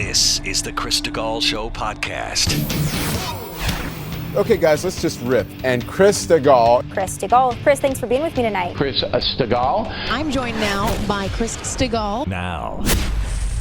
This is the Chris Stigall Show podcast. Okay, guys, let's just rip. And Chris Stigall. Chris Stigall. Chris, thanks for being with me tonight. Chris Stigall. I'm joined now by Chris Stigall. Now,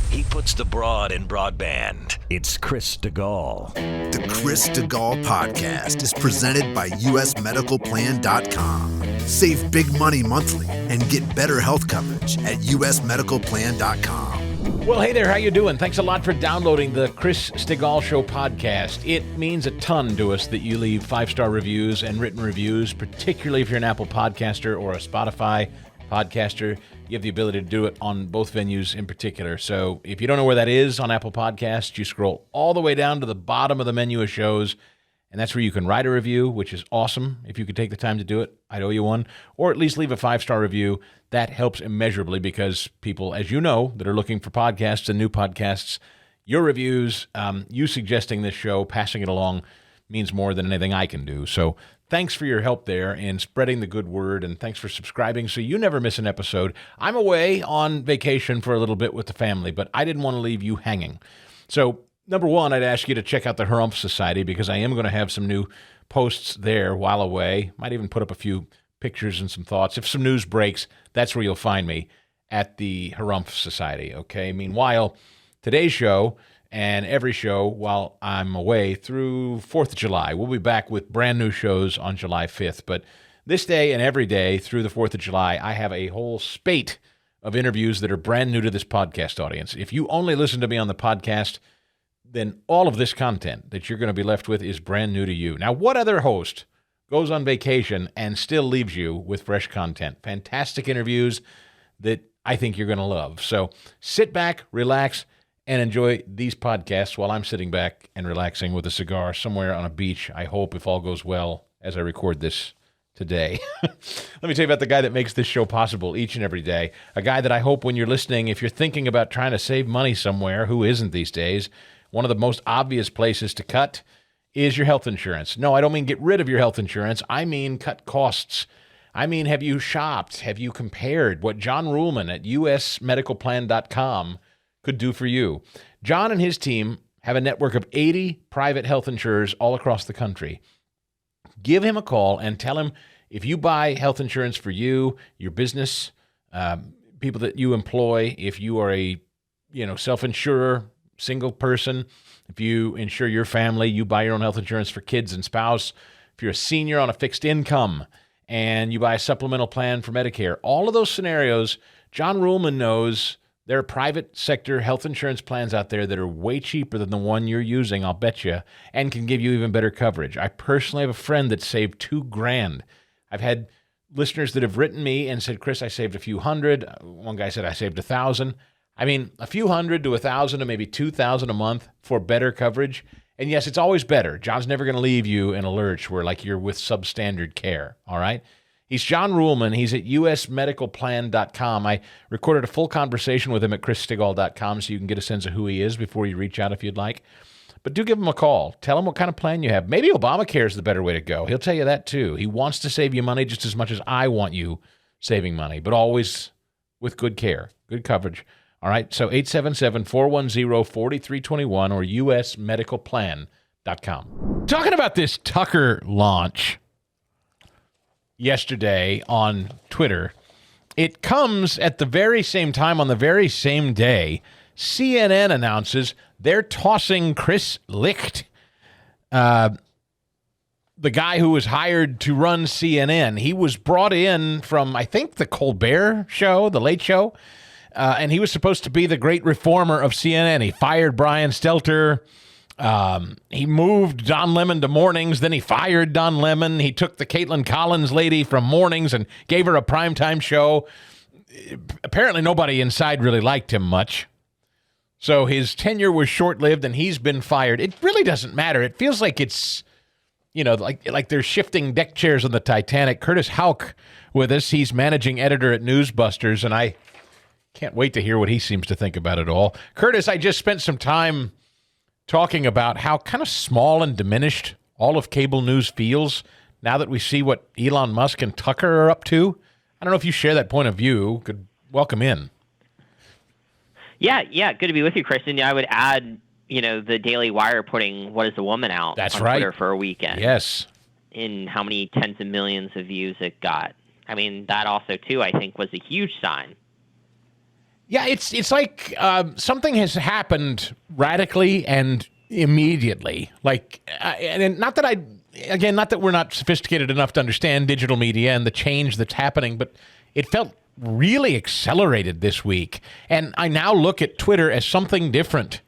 he puts the broad in broadband. It's Chris Stigall. The Chris Stigall podcast is presented by usmedicalplan.com. Save big money monthly and get better health coverage at usmedicalplan.com. Well, hey there, how you doing? Thanks a lot for downloading the Chris Stigall Show podcast. It means a ton to us that you leave 5-star reviews and written reviews, particularly if you're an Apple podcaster or a Spotify podcaster. You have the ability to do it on both venues in particular. So if you don't know where that is on Apple Podcasts, you scroll all the way down to the bottom of the menu of shows, and that's where you can write a review, which is awesome. If you could take the time to do it, I'd owe you one. Or at least leave a 5-star review. That helps immeasurably because people, as you know, that are looking for podcasts and new podcasts, your reviews, you suggesting this show, passing it along, means more than anything I can do. So thanks for your help there in spreading the good word, and thanks for subscribing so you never miss an episode. I'm away on vacation for a little bit with the family, but I didn't want to leave you hanging. So number one, I'd ask you to check out the Houck Society because I am going to have some new posts there while away. Might even put up a few pictures and some thoughts. If some news breaks, that's where you'll find me, at the Houck Society, okay? Meanwhile, today's show and every show while I'm away through 4th of July. We'll be back with brand new shows on July 5th. But this day and every day through the 4th of July, I have a whole spate of interviews that are brand new to this podcast audience. If you only listen to me on the podcast, then all of this content that you're going to be left with is brand new to you. Now, what other host goes on vacation and still leaves you with fresh content? Fantastic interviews that I think you're going to love. So sit back, relax, and enjoy these podcasts while I'm sitting back and relaxing with a cigar somewhere on a beach, I hope, if all goes well, as I record this today. Let me tell you about the guy that makes this show possible each and every day. A guy that I hope when you're listening, if you're thinking about trying to save money somewhere, who isn't these days, one of the most obvious places to cut is your health insurance. No, I don't mean get rid of your health insurance. I mean cut costs. I mean, have you shopped? Have you compared what John Ruhlman at usmedicalplan.com could do for you? John and his team have a network of 80 private health insurers all across the country. Give him a call and tell him if you buy health insurance for you, your business, people that you employ, if you are a self-insurer, single person, if you insure your family, you buy your own health insurance for kids and spouse, if you're a senior on a fixed income and you buy a supplemental plan for Medicare, all of those scenarios, John Ruhlman knows there are private sector health insurance plans out there that are way cheaper than the one you're using, I'll bet you, and can give you even better coverage. I personally have a friend that saved $2,000. I've had listeners that have written me and said, Chris, I saved a few hundred. One guy said I saved $1,000. I mean, a few hundred to $1,000 to maybe $2,000 a month for better coverage. And yes, it's always better. John's never going to leave you in a lurch where like you're with substandard care, all right? He's John Ruhlman. He's at usmedicalplan.com. I recorded a full conversation with him at chrisstigall.com so you can get a sense of who he is before you reach out if you'd like. But do give him a call. Tell him what kind of plan you have. Maybe Obamacare is the better way to go. He'll tell you that too. He wants to save you money just as much as I want you saving money, but always with good care, good coverage. All right, so 877-410-4321 or usmedicalplan.com. Talking about this Tucker launch yesterday on Twitter, it comes at the very same time on the very same day CNN announces they're tossing Chris Licht, the guy who was hired to run CNN. He was brought in from, I think, the Colbert Show, the Late Show, and he was supposed to be the great reformer of CNN. He fired Brian Stelter. He moved Don Lemon to mornings. Then he fired Don Lemon. He took the Caitlin Collins lady from mornings and gave her a primetime show. Apparently nobody inside really liked him much. So his tenure was short-lived and he's been fired. It really doesn't matter. It feels like it's, like they're shifting deck chairs on the Titanic. Curtis Houck with us. He's managing editor at Newsbusters, and I can't wait to hear what he seems to think about it all. Curtis, I just spent some time talking about how kind of small and diminished all of cable news feels now that we see what Elon Musk and Tucker are up to. I don't know if you share that point of view. Could welcome in. Yeah. Good to be with you, Kristen. Yeah, I would add, the Daily Wire putting "What Is a Woman" out That's on right. Twitter for a weekend. Yes. In how many tens of millions of views it got. I mean, that also, too, I think was a huge sign. Yeah, it's like something has happened radically and immediately. Like, and not that we're not sophisticated enough to understand digital media and the change that's happening, but it felt really accelerated this week. And I now look at Twitter as something different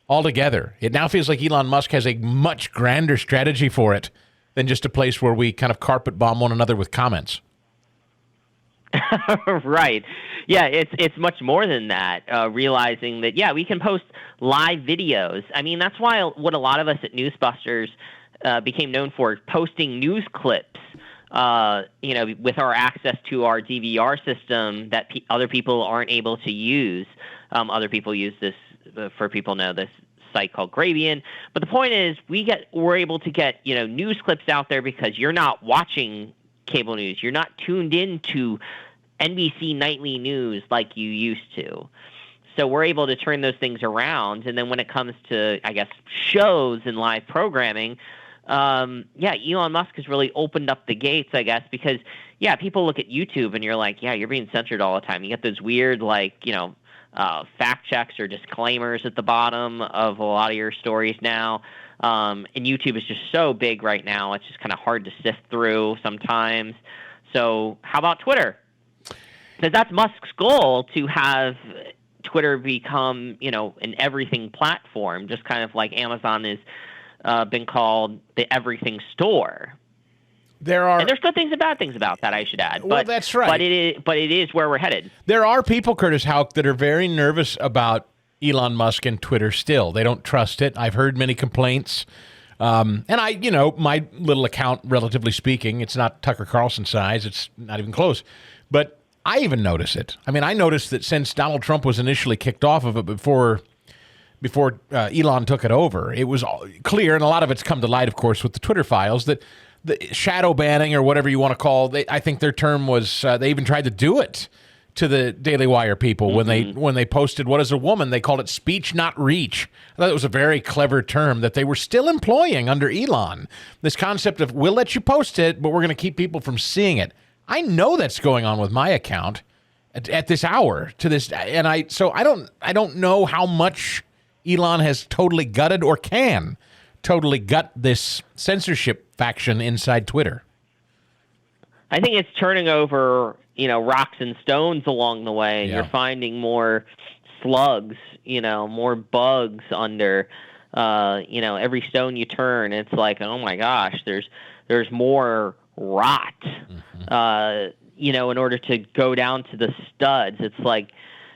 altogether. It now feels like Elon Musk has a much grander strategy for it than just a place where we kind of carpet bomb one another with comments. Right. Yeah, it's much more than that, realizing that, we can post live videos. I mean, that's why what a lot of us at Newsbusters became known for, posting news clips, with our access to our DVR system that other people aren't able to use. Other people use this, for people know, this site called Gravian. But the point is, we're able to get, news clips out there because you're not watching cable news. You're not tuned into NBC nightly news like you used to. So we're able to turn those things around. And then when it comes to, I guess, shows and live programming, Elon Musk has really opened up the gates, I guess, because, people look at YouTube and you're like, you're being censored all the time. You get those weird, fact checks or disclaimers at the bottom of a lot of your stories now. And YouTube is just so big right now. It's just kind of hard to sift through sometimes. So how about Twitter? Because that's Musk's goal, to have Twitter become, an everything platform, just kind of like Amazon has been called the everything store. And there's good things and bad things about that, I should add. Well, that's right. But it is where we're headed. There are people, Curtis Houck, that are very nervous about Elon Musk and Twitter still. They don't trust it. I've heard many complaints. And my little account, relatively speaking, it's not Tucker Carlson size. It's not even close. But I even notice it. I mean, I noticed that since Donald Trump was initially kicked off of it before Elon took it over, it was clear, and a lot of it's come to light, of course, with the Twitter files, that the shadow banning, or whatever you want to call it, I think their term was, they even tried to do it to the Daily Wire people when they posted "What Is a Woman?" They called it speech, not reach. I thought it was a very clever term that they were still employing under Elon. This concept of, we'll let you post it, but we're going to keep people from seeing it. I know that's going on with my account at this hour to this, and I don't know how much Elon has totally gutted or can totally gut this censorship faction inside Twitter. I think it's turning over, rocks and stones along the way. Yeah. You're finding more slugs, more bugs under, every stone you turn. It's like, oh my gosh, there's more rot, in order to go down to the studs. It's like,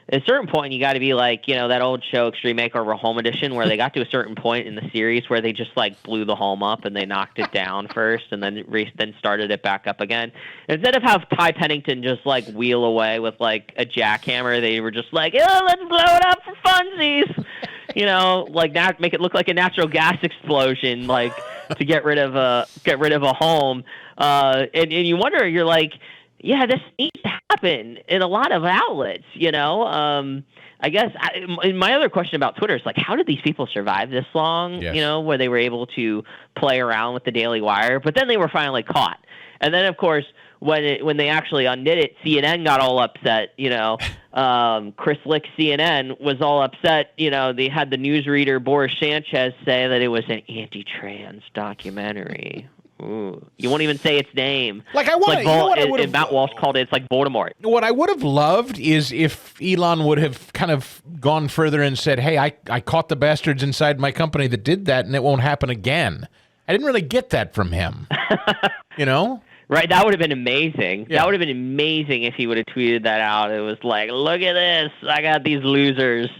at a certain point, you got to be like, that old show, Extreme Makeover Home Edition, where they got to a certain point in the series where they just blew the home up and they knocked it down first and then started it back up again. Instead of have Ty Pennington just wheel away with a jackhammer, they were just like, oh, let's blow it up for funsies. Make it look like a natural gas explosion, to get rid of a home. And you wonder, you're like, yeah, this needs to happen in a lot of outlets, I guess my other question about Twitter is how did these people survive this long, Yes. Where they were able to play around with the Daily Wire, but then they were finally caught. And then, of course, when they actually undid it, CNN got all upset, Chris Lick, CNN, was all upset. They had the newsreader, Boris Sanchez, say that it was an anti-trans documentary. Ooh. You won't even say its name. Matt Walsh called it, it's like Voldemort. What I would have loved is if Elon would have kind of gone further and said, hey, I caught the bastards inside my company that did that, and it won't happen again. I didn't really get that from him. Right, that would have been amazing. Yeah. That would have been amazing if he would have tweeted that out. It was like, look at this, I got these losers.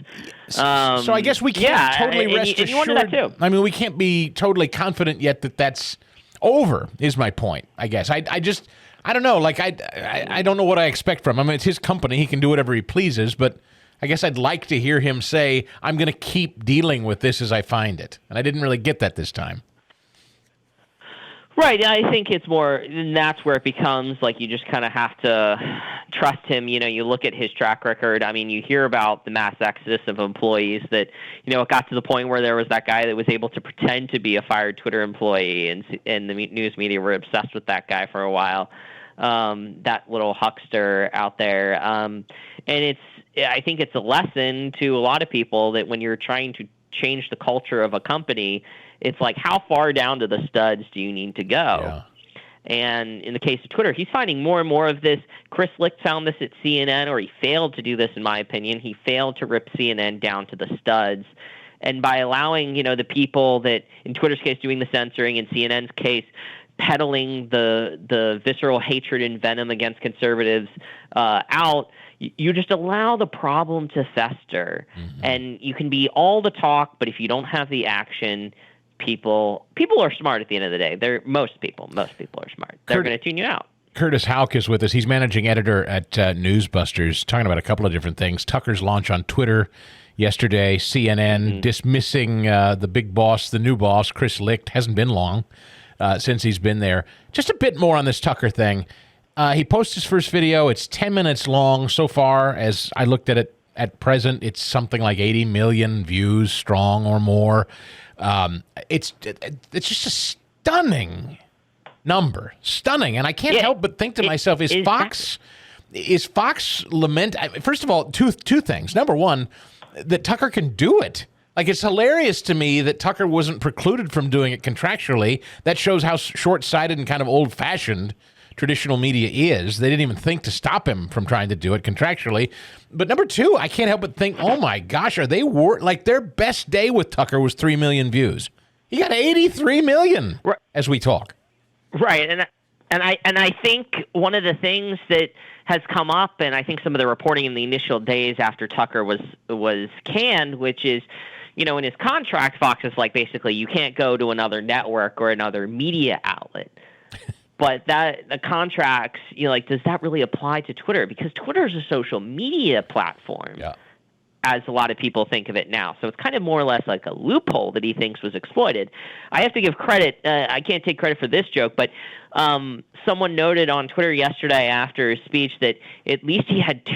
So I guess we can't totally rest assured. And you wanted that too. I mean, we can't be totally confident yet that that's over, is my point, I guess. I don't know. I don't know what I expect from him. I mean, it's his company. He can do whatever he pleases, but I guess I'd like to hear him say, I'm going to keep dealing with this as I find it. And I didn't really get that this time. Right. I think it's more, and that's where it becomes like you just kind of have to trust him. You look at his track record. I mean, you hear about the mass exodus of employees that, it got to the point where there was that guy that was able to pretend to be a fired Twitter employee, and the news media were obsessed with that guy for a while. That little huckster out there. And I think it's a lesson to a lot of people that when you're trying to change the culture of a company, it's like, how far down to the studs do you need to go? Yeah. And in the case of Twitter, he's finding more and more of this. Chris Licht found this at CNN, or he failed to do this, in my opinion. He failed to rip CNN down to the studs. And by allowing, the people that, in Twitter's case, doing the censoring, in CNN's case, peddling the visceral hatred and venom against conservatives out, you just allow the problem to fester. Mm-hmm. And you can be all the talk, but if you don't have the action, people are smart at the end of the day. Most people are smart. They're going to tune you out. Curtis Houck is with us. He's managing editor at Newsbusters, talking about a couple of different things. Tucker's launch on Twitter yesterday, CNN dismissing the big boss, the new boss, Chris Licht. Hasn't been long since he's been there. Just a bit more on this Tucker thing. He posted his first video. It's 10 minutes long so far. As I looked at it at present, it's something like 80 million views strong or more. It's just a stunning number. Stunning. And I can't help but think to myself, is Fox lament? First of all, two things. Number one, that Tucker can do it. Like, it's hilarious to me that Tucker wasn't precluded from doing it contractually. That shows how short-sighted and kind of old-fashioned traditional media is. They didn't even think to stop him from trying to do it contractually. But number two, I can't help but think, oh my gosh, are they like their best day with Tucker was 3 million views. He got 83 million as we talk. Right, and I think one of the things that has come up, and I think some of the reporting in the initial days after Tucker was canned, which is, in his contract, Fox is like, basically, you can't go to another network or another media outlet. But the contracts, does that really apply to Twitter? Because Twitter is a social media platform, as a lot of people think of it now. So it's kind of more or less like a loophole that he thinks was exploited. I have to give credit. I can't take credit for this joke, but someone noted on Twitter yesterday after his speech that at least he had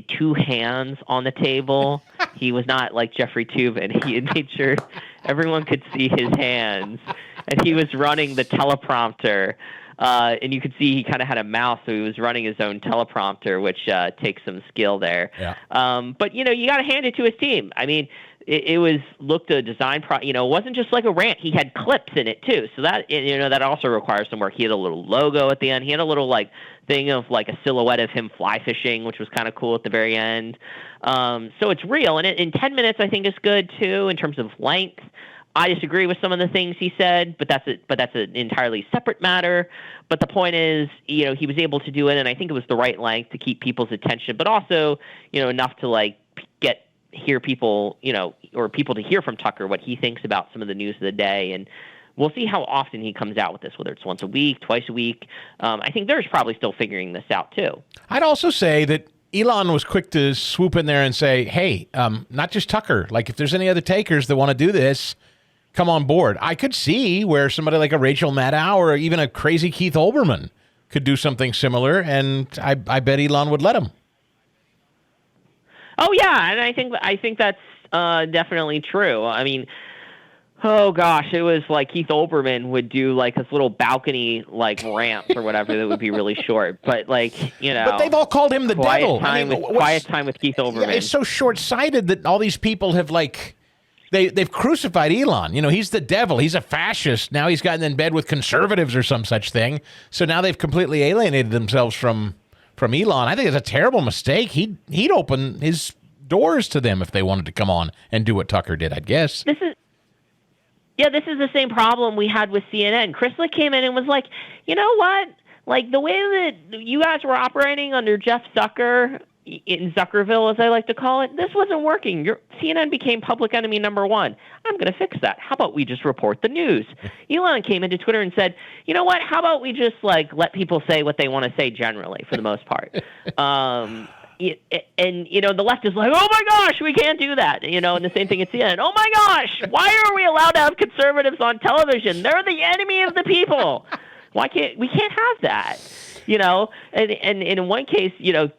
two hands on the table. He was not like Jeffrey Toobin. He had made sure everyone could see his hands. And he was running the teleprompter. And you could see he kind of had a mouse, so he was running his own teleprompter, which takes some skill there. Yeah. But, you got to hand it to his team. I mean, it was looked a design it wasn't just like a rant. He had clips in it, too. So that, that also requires some work. He had a little logo at the end. He had a little, thing of, a silhouette of him fly fishing, which was kind of cool at the very end. So it's real. And in 10 minutes, I think is good, too, in terms of length. I disagree with some of the things he said, but that's an entirely separate matter. But the point is, he was able to do it, and I think it was the right length to keep people's attention, but also, enough to hear people, or people to hear from Tucker what he thinks about some of the news of the day. And we'll see how often he comes out with this, whether it's once a week, twice a week. I think they're probably still figuring this out too. I'd also say that Elon was quick to swoop in there and say, hey, not just Tucker. Like, if there's any other takers that want to do this, come on board. I could see where somebody like a Rachel Maddow or even a crazy Keith Olbermann could do something similar, and I bet Elon would let him. Oh yeah, and I think that's definitely true. I mean, oh gosh, it was like Keith Olbermann would do this little balcony ramps or whatever that would be really short, but But they've all called him the devil. Quiet time with Keith Olbermann. Yeah, it's so short-sighted that all these people have They've crucified Elon. He's the devil. He's a fascist. Now he's gotten in bed with conservatives or some such thing. So now they've completely alienated themselves from Elon. I think it's a terrible mistake. He'd open his doors to them if they wanted to come on and do what Tucker did, I'd guess. This is the same problem we had with CNN. Chris Licht came in and was like, you know what? The way that you guys were operating under Jeff Zucker in Zuckerville, as I like to call it, this wasn't working. CNN became public enemy number one. I'm going to fix that. How about we just report the news? Elon came into Twitter and said, you know what? How about we just let people say what they want to say generally, for the most part. And the left is like, oh my gosh, we can't do that. And the same thing at CNN. Oh my gosh, why are we allowed to have conservatives on television? They're the enemy of the people. We can't have that. And in one case,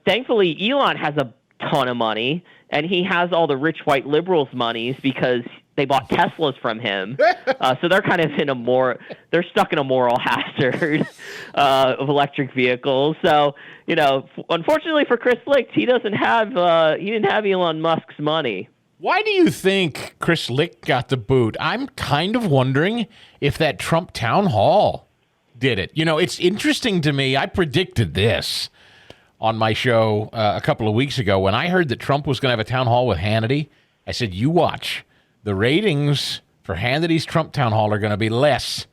thankfully Elon has a ton of money, and he has all the rich white liberals' monies because they bought Teslas from him. So they're kind of they're stuck in a moral hazard of electric vehicles. So, unfortunately for Chris Licht, he didn't have Elon Musk's money. Why do you think Chris Licht got the boot? I'm kind of wondering if that Trump town hall did it. It's interesting to me. I predicted this on my show a couple of weeks ago when I heard that Trump was going to have a town hall with Hannity. I said, you watch. The ratings for Hannity's Trump town hall are going to be less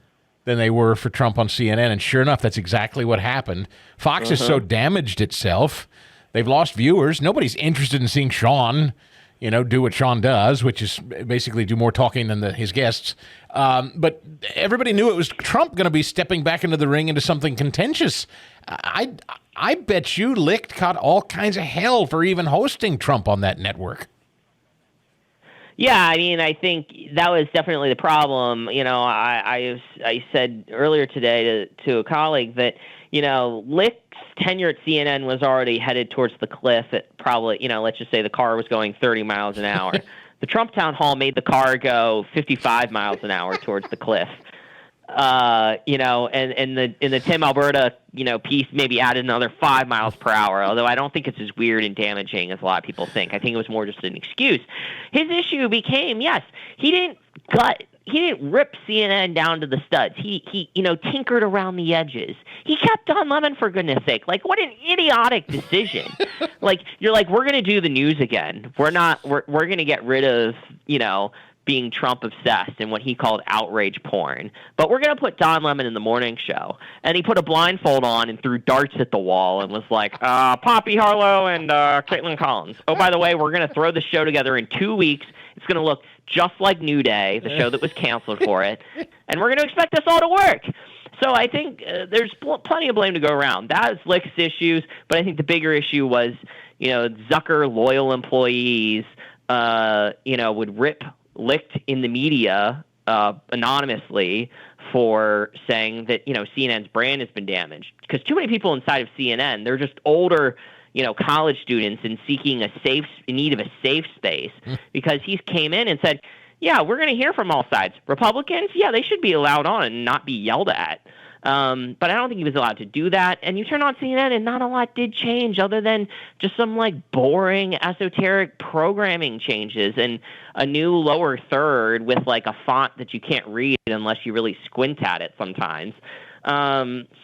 than they were for Trump on CNN. And sure enough, that's exactly what happened. Fox has so damaged itself. They've lost viewers. Nobody's interested in seeing Sean, do what Sean does, which is basically do more talking than his guests. But everybody knew it was Trump going to be stepping back into the ring into something contentious. I bet you Licht caught all kinds of hell for even hosting Trump on that network. Yeah, I think that was definitely the problem. I said earlier today to a colleague that, Licht's tenure at CNN was already headed towards the cliff at probably, let's just say the car was going 30 miles an hour. The Trump town hall made the car go 55 miles an hour towards the cliff. And the Tim Alberta, piece maybe added another 5 miles per hour, although I don't think it's as weird and damaging as a lot of people think. I think it was more just an excuse. His issue became, yes, he didn't rip CNN down to the studs. He tinkered around the edges. He kept Don Lemon, for goodness sake. Like, what an idiotic decision. You're like, we're going to do the news again. We're going to get rid of, being Trump obsessed and what he called outrage porn. But we're going to put Don Lemon in the morning show. And he put a blindfold on and threw darts at the wall and was like, Poppy Harlow and Caitlin Collins. Oh, by the way, we're going to throw the show together in 2 weeks. It's going to look just like New Day, the show that was canceled for it. And we're going to expect this all to work. So I think there's plenty of blame to go around. That is Licht's issues. But I think the bigger issue was, Zucker loyal employees, would rip Licht in the media anonymously for saying that CNN's brand has been damaged, because too many people inside of CNN, they're just older college students and seeking in need of a safe space, because he came in and said, yeah, we're going to hear from all sides. Republicans, yeah, they should be allowed on and not be yelled at. But I don't think he was allowed to do that. And you turn on CNN and not a lot did change other than just some boring esoteric programming changes and a new lower third with a font that you can't read unless you really squint at it sometimes.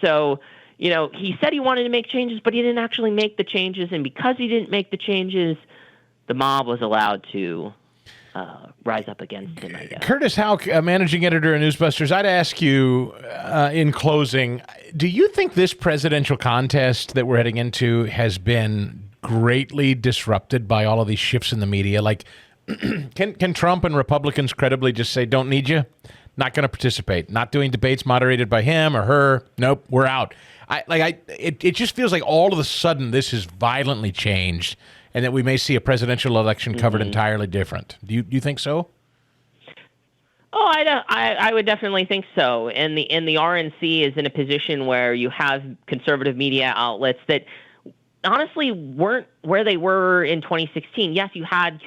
So he said he wanted to make changes, but he didn't actually make the changes. And because he didn't make the changes, the mob was allowed to rise up against him, I guess. Curtis Houck, managing editor of Newsbusters, I'd ask you in closing, do you think this presidential contest that we're heading into has been greatly disrupted by all of these shifts in the media? Can Trump and Republicans credibly just say, don't need you, not going to participate, not doing debates moderated by him or her, nope, we're out? It just feels like all of a sudden this has violently changed, and that we may see a presidential election covered entirely different. Do you think so? Oh, I would definitely think so. And the RNC is in a position where you have conservative media outlets that honestly weren't where they were in 2016. Yes, you had,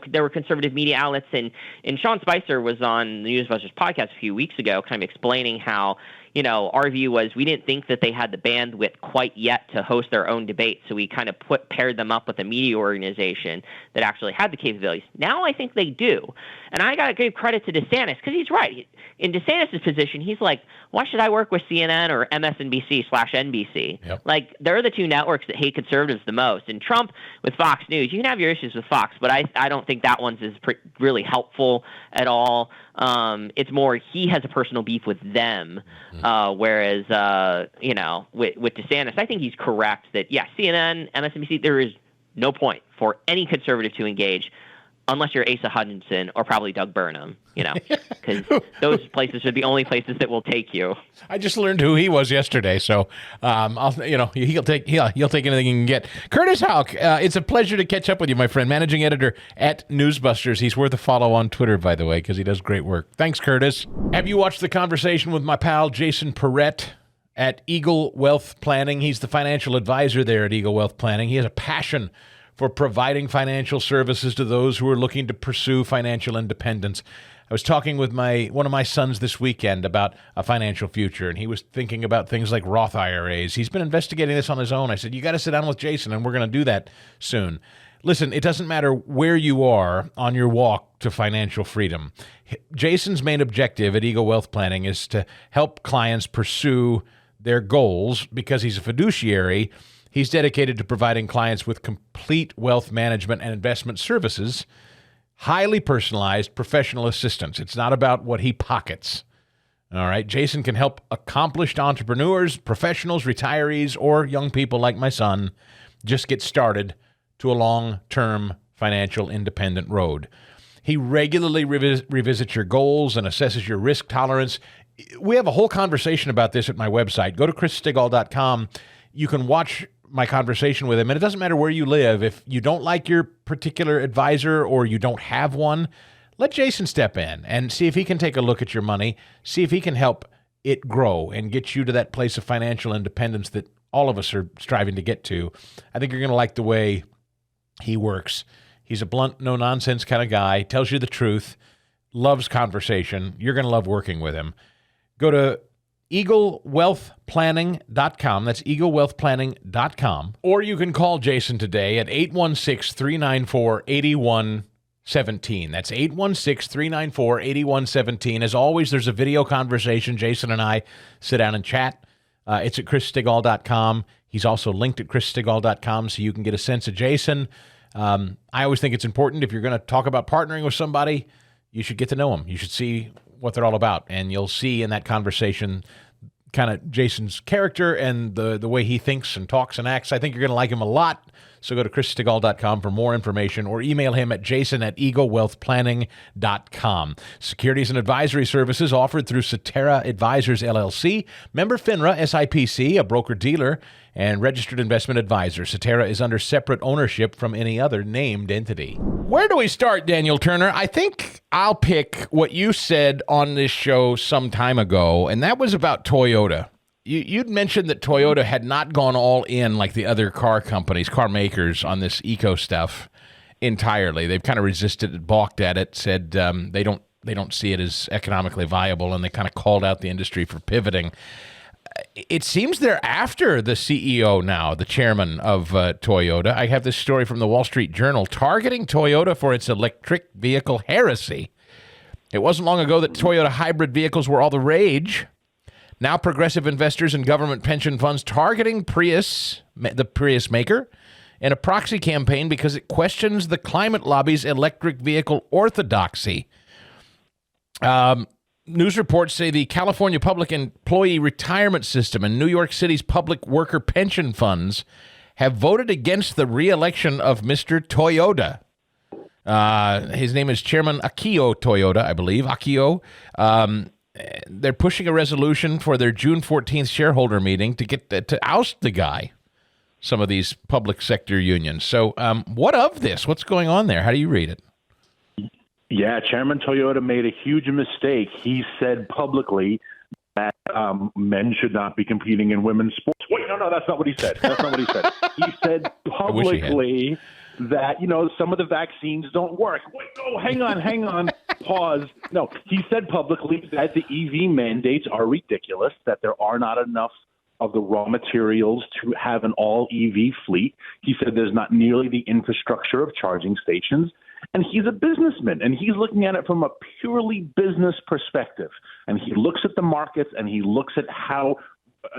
there were conservative media outlets, and Sean Spicer was on the Newsbusters podcast a few weeks ago kind of explaining how, our view was we didn't think that they had the bandwidth quite yet to host their own debate, so we kind of paired them up with a media organization that actually had the capabilities. Now I think they do. And I got to give credit to DeSantis, because he's right. In DeSantis' position, he's like, why should I work with CNN or MSNBC/NBC? Yep. They're the two networks that hate conservatives the most. And Trump with Fox News, you can have your issues with Fox, but I don't think that one's really helpful at all. It's more he has a personal beef with them, whereas, with DeSantis, I think he's correct that, yeah, CNN, MSNBC, there is no point for any conservative to engage unless you're Asa Hutchinson or probably Doug Burnham, because those places are the only places that will take you. I just learned who he was yesterday, so he'll take anything he can get. Curtis Houck, it's a pleasure to catch up with you, my friend. Managing editor at Newsbusters. He's worth a follow on Twitter, by the way, because he does great work. Thanks, Curtis. Have you watched the conversation with my pal Jason Perrette at Eagle Wealth Planning? He's the financial advisor there at Eagle Wealth Planning. He has a passion for providing financial services to those who are looking to pursue financial independence. I was talking with one of my sons this weekend about a financial future, and he was thinking about things like Roth IRAs. He's been investigating this on his own. I said, you got to sit down with Jason, and we're going to do that soon. Listen, it doesn't matter where you are on your walk to financial freedom. Jason's main objective at Eagle Wealth Planning is to help clients pursue their goals because he's a fiduciary. He's dedicated to providing clients with complete wealth management and investment services, highly personalized professional assistance. It's not about what he pockets. All right. Jason can help accomplished entrepreneurs, professionals, retirees, or young people like my son just get started to a long-term financial independent road. He regularly revisits your goals and assesses your risk tolerance. We have a whole conversation about this at my website. Go to chrisstigall.com. You can watch my conversation with him, and it doesn't matter where you live. If you don't like your particular advisor or you don't have one, let Jason step in and see if he can take a look at your money, see if he can help it grow and get you to that place of financial independence that all of us are striving to get to. I think you're going to like the way he works. He's a blunt, no-nonsense kind of guy, tells you the truth, loves conversation. You're going to love working with him. Go to EagleWealthPlanning.com. That's EagleWealthPlanning.com. Or you can call Jason today at 816-394-8117. That's 816-394-8117. As always, there's a video conversation. Jason and I sit down and chat. It's at chrisstigall.com. He's also linked at chrisstigall.com so you can get a sense of Jason. I always think it's important if you're going to talk about partnering with somebody, you should get to know them. You should see what they're all about, and you'll see in that conversation kind of Jason's character and the way he thinks and talks and acts. I think you're going to like him a lot. So go to chrisstigall.com for more information or email him at jason@eaglewealthplanning.com. Securities and advisory services offered through Cetera Advisors, LLC, member FINRA, SIPC, a broker-dealer, and registered investment advisor. Cetera is under separate ownership from any other named entity. Where do we start, Daniel Turner? I think I'll pick what you said on this show some time ago, and that was about Toyota. You'd mentioned that Toyota had not gone all in like the other car makers on this eco stuff entirely. They've kind of resisted it, balked at it, said they don't see it as economically viable, and they kind of called out the industry for pivoting. It seems they're after the CEO now, the chairman of Toyota. I have this story from the Wall Street Journal targeting Toyota for its electric vehicle heresy. It wasn't long ago that Toyota hybrid vehicles were all the rage. Now progressive investors and government pension funds targeting Prius, the Prius maker, in a proxy campaign because it questions the climate lobby's electric vehicle orthodoxy. News reports say the California Public Employee Retirement System and New York City's public worker pension funds have voted against the re-election of Mr. Toyota. His name is Chairman Akio Toyoda, I believe. Akio. They're pushing a resolution for their June 14th shareholder meeting to get to oust the guy, some of these public sector unions. So what of this? What's going on there? How do you read it? Yeah, Chairman Toyota made a huge mistake. He said publicly that men should not be competing in women's sports. Wait, no, that's not what he said. That's not what he said. He said publicly that, some of the vaccines don't work. Wait, no, hang on, pause. No, he said publicly that the EV mandates are ridiculous, that there are not enough of the raw materials to have an all-EV fleet. He said there's not nearly the infrastructure of charging stations. And he's a businessman, and he's looking at it from a purely business perspective. And he looks at the markets, and he looks at how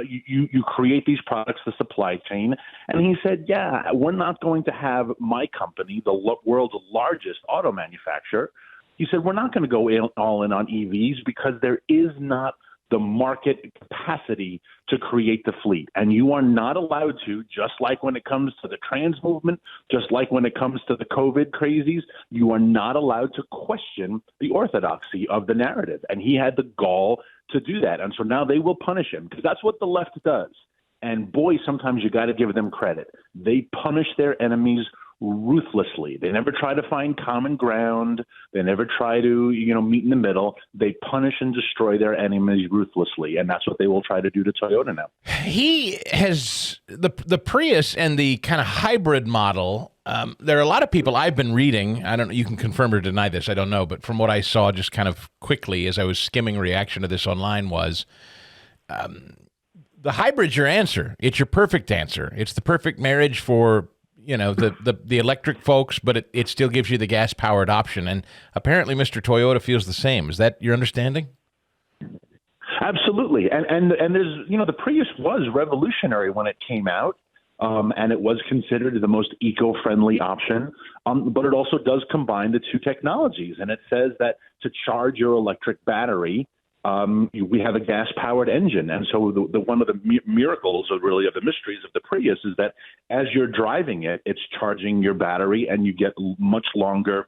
you create these products, the supply chain. And he said, yeah, we're not going to have my company, the world's largest auto manufacturer. He said, we're not going to go all in on EVs because there is not the market capacity to create the fleet. And you are not allowed to, just like when it comes to the trans movement, just like when it comes to the COVID crazies, you are not allowed to question the orthodoxy of the narrative. And he had the gall to do that. And so now they will punish him, because that's what the left does. And boy, sometimes you got to give them credit. They punish their enemies ruthlessly. They never try to find common ground. They never try to, meet in the middle. They punish and destroy their enemies ruthlessly, and that's what they will try to do to Toyota now. He has the Prius and the kind of hybrid model. There are a lot of people I've been reading. I don't know. You can confirm or deny this. I don't know, but from what I saw, just kind of quickly as I was skimming reaction to this online, was the hybrid's your answer. It's your perfect answer. It's the perfect marriage for the electric folks, but it still gives you the gas-powered option. And apparently Mr. Toyota feels the same. Is that your understanding? Absolutely. And there's, the Prius was revolutionary when it came out, and it was considered the most eco-friendly option. But it also does combine the two technologies. And it says that to charge your electric battery, we have a gas-powered engine. And so the one of the miracles of the mysteries of the Prius is that as you're driving it, it's charging your battery and you get much longer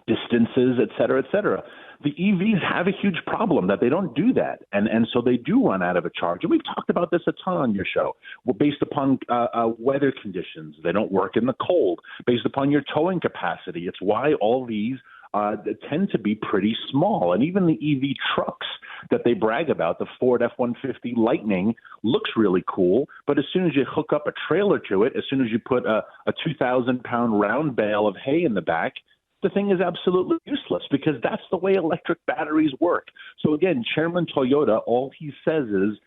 distances, et cetera, et cetera. The EVs have a huge problem that they don't do that. And so they do run out of a charge. And we've talked about this a ton on your show. Well, based upon weather conditions, they don't work in the cold. Based upon your towing capacity, it's why all these tend to be pretty small. And even the EV trucks that they brag about, the Ford F-150 Lightning, looks really cool. But as soon as you hook up a trailer to it, as soon as you put a 2,000-pound round bale of hay in the back, the thing is absolutely useless, because that's the way electric batteries work. So again, Chairman Toyota, all he says is,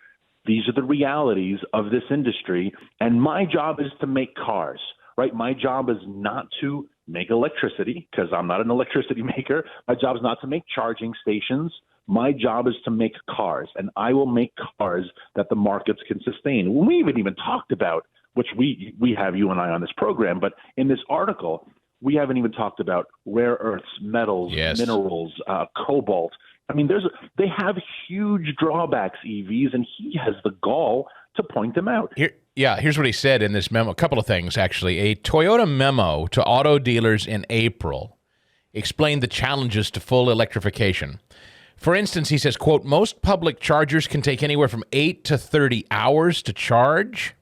these are the realities of this industry, and my job is to make cars, right? My job is not to make electricity, because I'm not an electricity maker. My job is not to make charging stations. My job is to make cars, and I will make cars that the markets can sustain. We haven't even talked about, which we have you and I on this program, but in this article, we haven't even talked about rare earths, metals, minerals, cobalt. I mean, they have huge drawbacks, EVs, and he has the gall to point them out. Here's what he said in this memo. A couple of things, actually. A Toyota memo to auto dealers in April explained the challenges to full electrification. For instance, he says, quote, most public chargers can take anywhere from 8 to 30 hours to charge.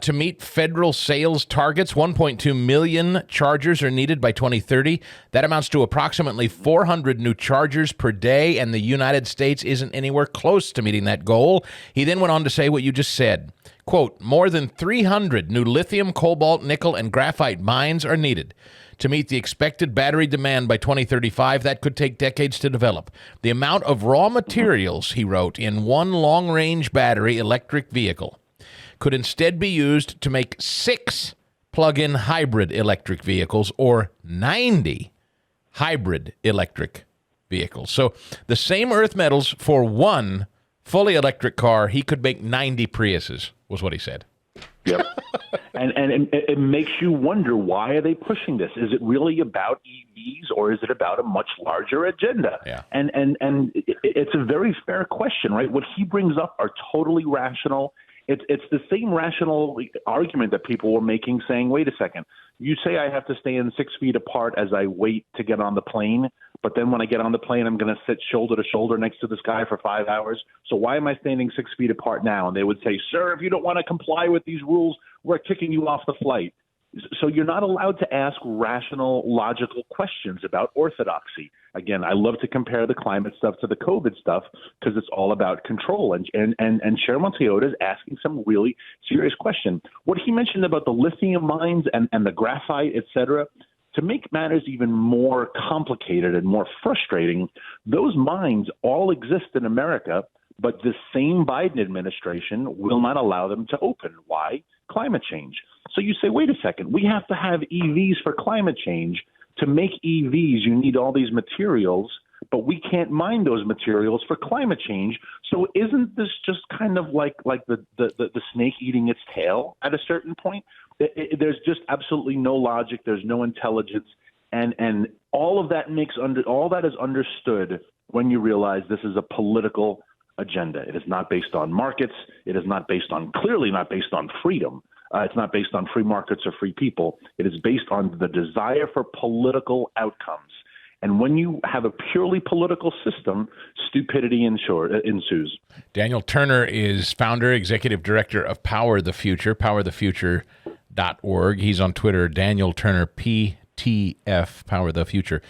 To meet federal sales targets, 1.2 million chargers are needed by 2030. That amounts to approximately 400 new chargers per day, and the United States isn't anywhere close to meeting that goal. He then went on to say what you just said. Quote, more than 300 new lithium, cobalt, nickel, and graphite mines are needed. To meet the expected battery demand by 2035, that could take decades to develop. The amount of raw materials, he wrote, in one long-range battery electric vehicle could instead be used to make 6 plug-in hybrid electric vehicles or 90 hybrid electric vehicles. So the same earth metals for one fully electric car, he could make 90 Priuses, was what he said. Yep. and it makes you wonder, why are they pushing this? Is it really about EVs, or is it about a much larger agenda? Yeah. And it's a very fair question, right? What he brings up are totally rational. It's the same rational argument that people were making, saying, wait a second, you say I have to stand 6 feet apart as I wait to get on the plane, but then when I get on the plane, I'm going to sit shoulder to shoulder next to this guy for 5 hours. So why am I standing 6 feet apart now? And they would say, sir, if you don't want to comply with these rules, we're kicking you off the flight. So you're not allowed to ask rational, logical questions about orthodoxy. Again, I love to compare the climate stuff to the COVID stuff because it's all about control. And Chairman Toyota is asking some really serious question. What he mentioned about the lithium mines and the graphite, et cetera, to make matters even more complicated and more frustrating, those mines all exist in America, but the same Biden administration will not allow them to open. Why? Climate change. So you say, wait a second, we have to have EVs for climate change. To make EVs, you need all these materials, but we can't mine those materials for climate change. So isn't this just kind of like the snake eating its tail at a certain point? There's just absolutely no logic. There's no intelligence. And all of that all that is understood when you realize this is a political agenda. It is not based on markets. It is clearly not based on freedom. It's not based on free markets or free people. It is based on the desire for political outcomes. And when you have a purely political system, stupidity ensues. Daniel Turner is founder, executive director of Power the Future, powerthefuture.org. He's on Twitter, Daniel Turner, PTF, Power the Future.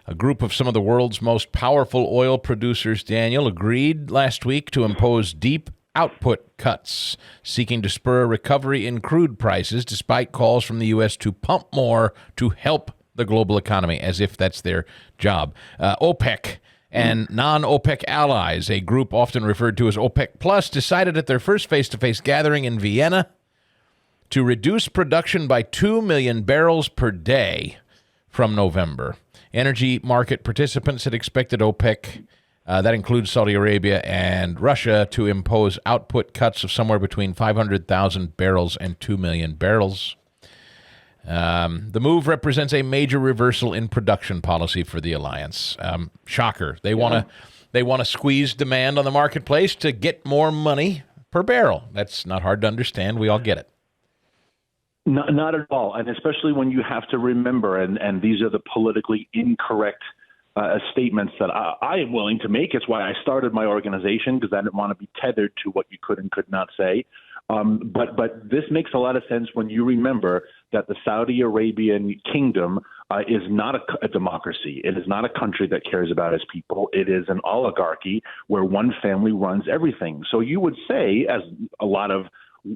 A group of some of the world's most powerful oil producers, Daniel, agreed last week to impose deep output cuts, seeking to spur a recovery in crude prices despite calls from the U.S. to pump more to help the global economy, as if that's their job. OPEC and non-OPEC allies, a group often referred to as OPEC Plus, decided at their first face-to-face gathering in Vienna to reduce production by 2 million barrels per day from November. Energy market participants had expected OPEC, that includes Saudi Arabia and Russia, to impose output cuts of somewhere between 500,000 barrels and 2 million barrels. The move represents a major reversal in production policy for the alliance. Shocker. They want to squeeze demand on the marketplace to get more money per barrel. That's not hard to understand. We all get it. Not at all, and especially when you have to remember, and these are the politically incorrect statements that I am willing to make. It's why I started my organization, because I didn't want to be tethered to what you could and could not say. But this makes a lot of sense when you remember that the Saudi Arabian kingdom is not a democracy. It is not a country that cares about its people. It is an oligarchy where one family runs everything. So you would say, as a lot of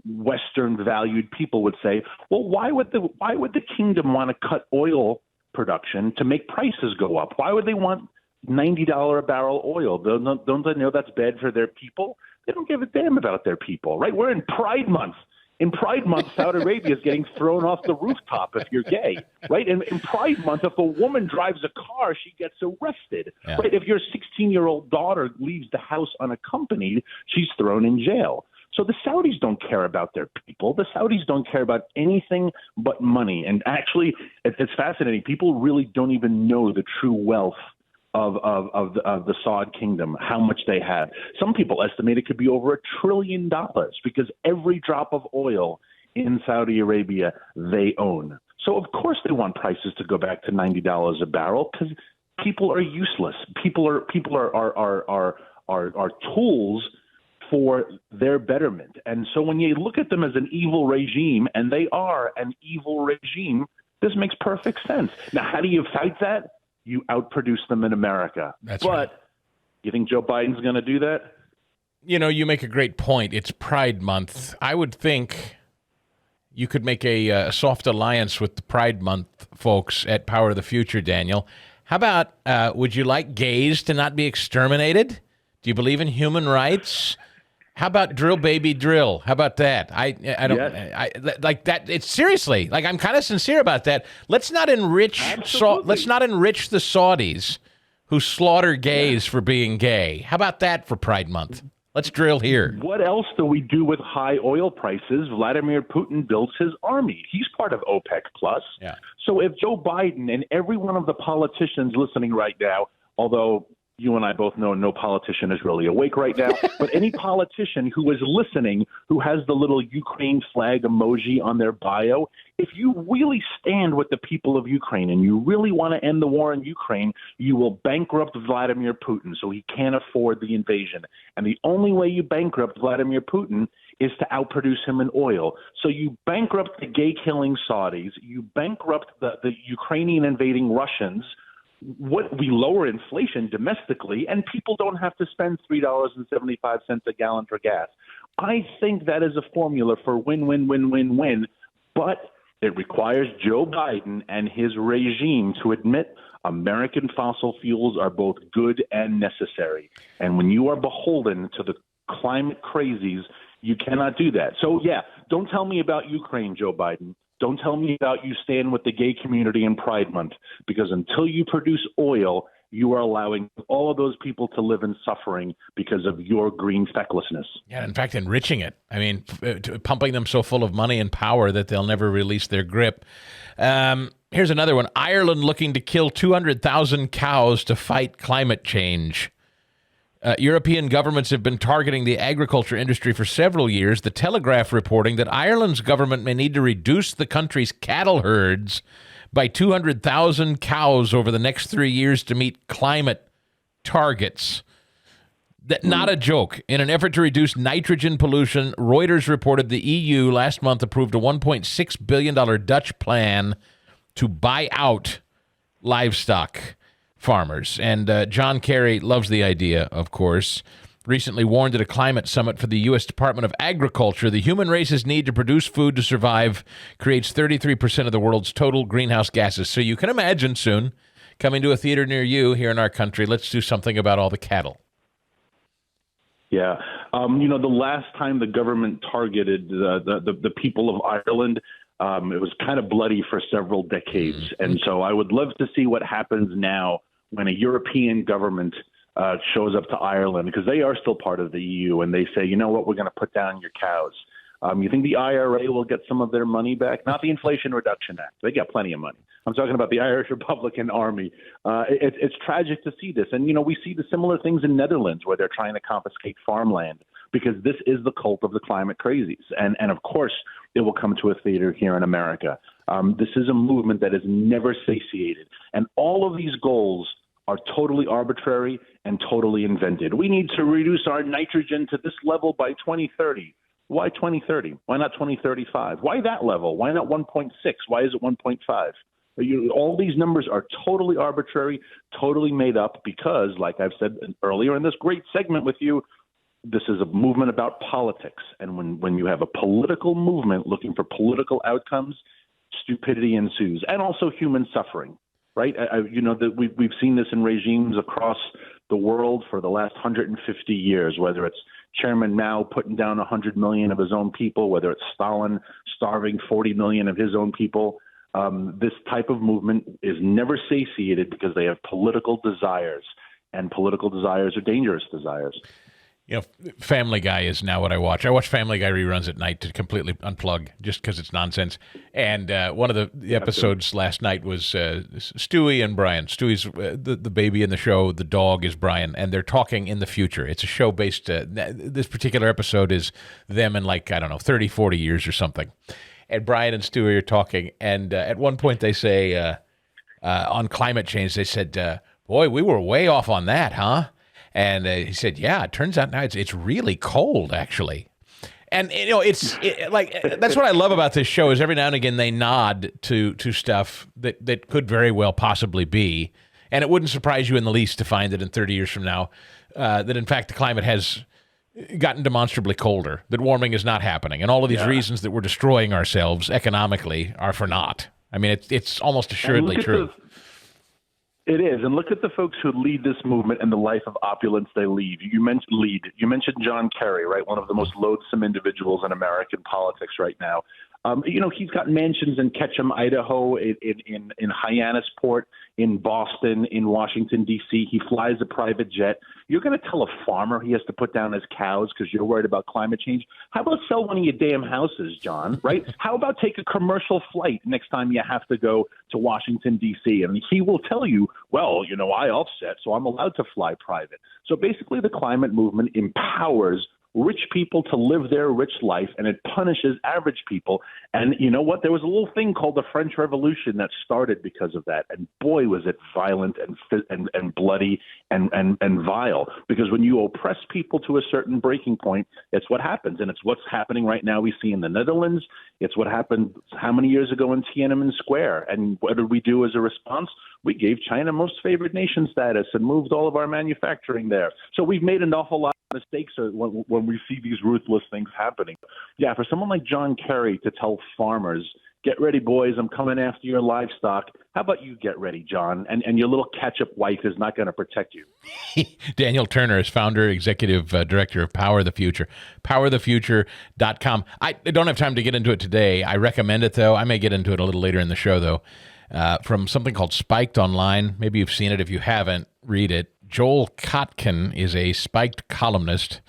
Western valued people would say, well, why would the kingdom want to cut oil production to make prices go up? Why would they want $90 a barrel oil? Don't they know that's bad for their people? They don't give a damn about their people, right? We're in Pride Month. In Pride Month, Saudi Arabia is getting thrown off the rooftop if you're gay, right? And in Pride Month, if a woman drives a car, she gets arrested, right? If your 16-year-old daughter leaves the house unaccompanied, she's thrown in jail. So the Saudis don't care about their people. The Saudis don't care about anything but money. And actually, it's fascinating. People really don't even know the true wealth of the Saud kingdom, how much they have. Some people estimate it could be over $1 trillion because every drop of oil in Saudi Arabia they own. So of course they want prices to go back to $90 a barrel because people are useless. People are tools for their betterment. And so when you look at them as an evil regime, and they are an evil regime, this makes perfect sense. Now, how do you fight that? You outproduce them in America. That's but right. You think Joe Biden's going to do that? You know, you make a great point. It's Pride Month. I would think you could make a soft alliance with the Pride Month folks at Power of the Future, Daniel. How about, would you like gays to not be exterminated? Do you believe in human rights? How about drill, baby, drill? How about that? I don't I like that. It's seriously, like, I'm kind of sincere about that. Let's not enrich let's not enrich the Saudis who slaughter gays for being gay. How about that for Pride Month? Let's drill here. What else do we do with high oil prices? Vladimir Putin builds his army. He's part of OPEC Plus. Yeah. So if Joe Biden and every one of the politicians listening right now, although you and I both know no politician is really awake right now, but any politician who is listening, who has the little Ukraine flag emoji on their bio, if you really stand with the people of Ukraine and you really want to end the war in Ukraine, you will bankrupt Vladimir Putin so he can't afford the invasion. And the only way you bankrupt Vladimir Putin is to outproduce him in oil. So you bankrupt the gay-killing Saudis, you bankrupt the Ukrainian invading Russians. What we lower inflation domestically, and people don't have to spend $3.75 a gallon for gas. I think that is a formula for win, win, win, win, win. But it requires Joe Biden and his regime to admit American fossil fuels are both good and necessary. And when you are beholden to the climate crazies, you cannot do that. So, yeah, don't tell me about Ukraine, Joe Biden. Don't tell me about you stand with the gay community in Pride Month, because until you produce oil, you are allowing all of those people to live in suffering because of your green fecklessness. Yeah, in fact, enriching it. I mean, pumping them so full of money and power that they'll never release their grip. Here's another one. Ireland looking to kill 200,000 cows to fight climate change. European governments have been targeting the agriculture industry for several years. The Telegraph reporting that Ireland's government may need to reduce the country's cattle herds by 200,000 cows over the next 3 years to meet climate targets. Not a joke. In an effort to reduce nitrogen pollution, Reuters reported the EU last month approved a $1.6 billion Dutch plan to buy out livestock farmers. And John Kerry loves the idea, of course. Recently warned at a climate summit for the U.S. Department of Agriculture, the human race's need to produce food to survive creates 33% of the world's total greenhouse gases. So you can imagine soon, coming to a theater near you here in our country, let's do something about all the cattle. Yeah. The last time the government targeted the people of Ireland, it was kind of bloody for several decades. And so I would love to see what happens now when a European government shows up to Ireland, because they are still part of the EU, and they say, you know what, we're going to put down your cows. You think the IRA will get some of their money back? Not the Inflation Reduction Act. They got plenty of money. I'm talking about the Irish Republican Army. It's tragic to see this. And, we see the similar things in Netherlands where they're trying to confiscate farmland, because this is the cult of the climate crazies. And of course, it will come to a theater here in America. This is a movement that is never satiated. And all of these goals are totally arbitrary and totally invented. We need to reduce our nitrogen to this level by 2030. Why 2030? Why not 2035? Why that level? Why not 1.6? Why is it 1.5? All these numbers are totally arbitrary, totally made up, because, like I've said earlier in this great segment with you, this is a movement about politics. And when you have a political movement looking for political outcomes, stupidity ensues, and also human suffering, right? We've seen this in regimes across the world for the last 150 years, whether it's Chairman Mao putting down 100 million of his own people, whether it's Stalin starving 40 million of his own people. This type of movement is never satiated because they have political desires, and political desires are dangerous desires. Family Guy is now what I watch. I watch Family Guy reruns at night to completely unplug, just because it's nonsense. And one of the episodes last night was Stewie and Brian. Stewie's the baby in the show. The dog is Brian, and they're talking in the future. It's a show based, this particular episode is them in 30, 40 years or something. And Brian and Stewie are talking, and at one point they say, on climate change, they said, boy, we were way off on that, huh? And he said, yeah, it turns out now it's really cold, actually. And, that's what I love about this show is every now and again they nod to stuff that could very well possibly be. And it wouldn't surprise you in the least to find that in 30 years from now, that in fact the climate has gotten demonstrably colder, that warming is not happening. And all of these reasons that we're destroying ourselves economically are for naught. I mean, it's almost assuredly true. It is. And look at the folks who lead this movement and the life of opulence they lead. You mentioned John Kerry, right? One of the most loathsome individuals in American politics right now. He's got mansions in Ketchum, Idaho, in Hyannisport, in Boston, in Washington, D.C. He flies a private jet. You're going to tell a farmer he has to put down his cows because you're worried about climate change? How about sell one of your damn houses, John, right? How about take a commercial flight next time you have to go to Washington, D.C.? And he will tell you, well, I offset, so I'm allowed to fly private. So basically the climate movement empowers rich people to live their rich life, and it punishes average people. And you know what? There was a little thing called the French Revolution that started because of that. And boy, was it violent and bloody and vile. Because when you oppress people to a certain breaking point, it's what happens. And it's what's happening right now we see in the Netherlands. It's what happened how many years ago in Tiananmen Square. And what did we do as a response? We gave China most favored nation status and moved all of our manufacturing there. So we've made an awful lot of mistakes when we see these ruthless things happening. Yeah, for someone like John Kerry to tell farmers, get ready, boys, I'm coming after your livestock. How about you get ready, John? And your little ketchup wife is not going to protect you. Daniel Turner is founder, executive director of Power the Future, powerthefuture.com. I don't have time to get into it today. I recommend it, though. I may get into it a little later in the show, though. From something called Spiked Online. Maybe you've seen it. If you haven't, read it. Joel Kotkin is a Spiked columnist,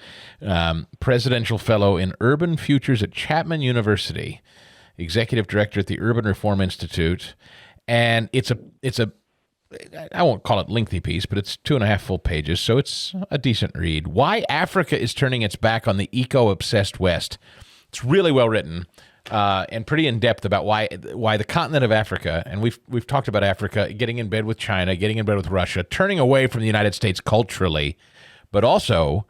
presidential fellow in urban futures at Chapman University, executive director at the Urban Reform Institute, And it's a I won't call it lengthy piece, but it's 2.5 full pages, so it's a decent read. Why Africa is turning its back on the eco-obsessed West. It's really well written and pretty in depth about why the continent of Africa, and we've talked about Africa getting in bed with China, getting in bed with Russia, turning away from the United States culturally, but also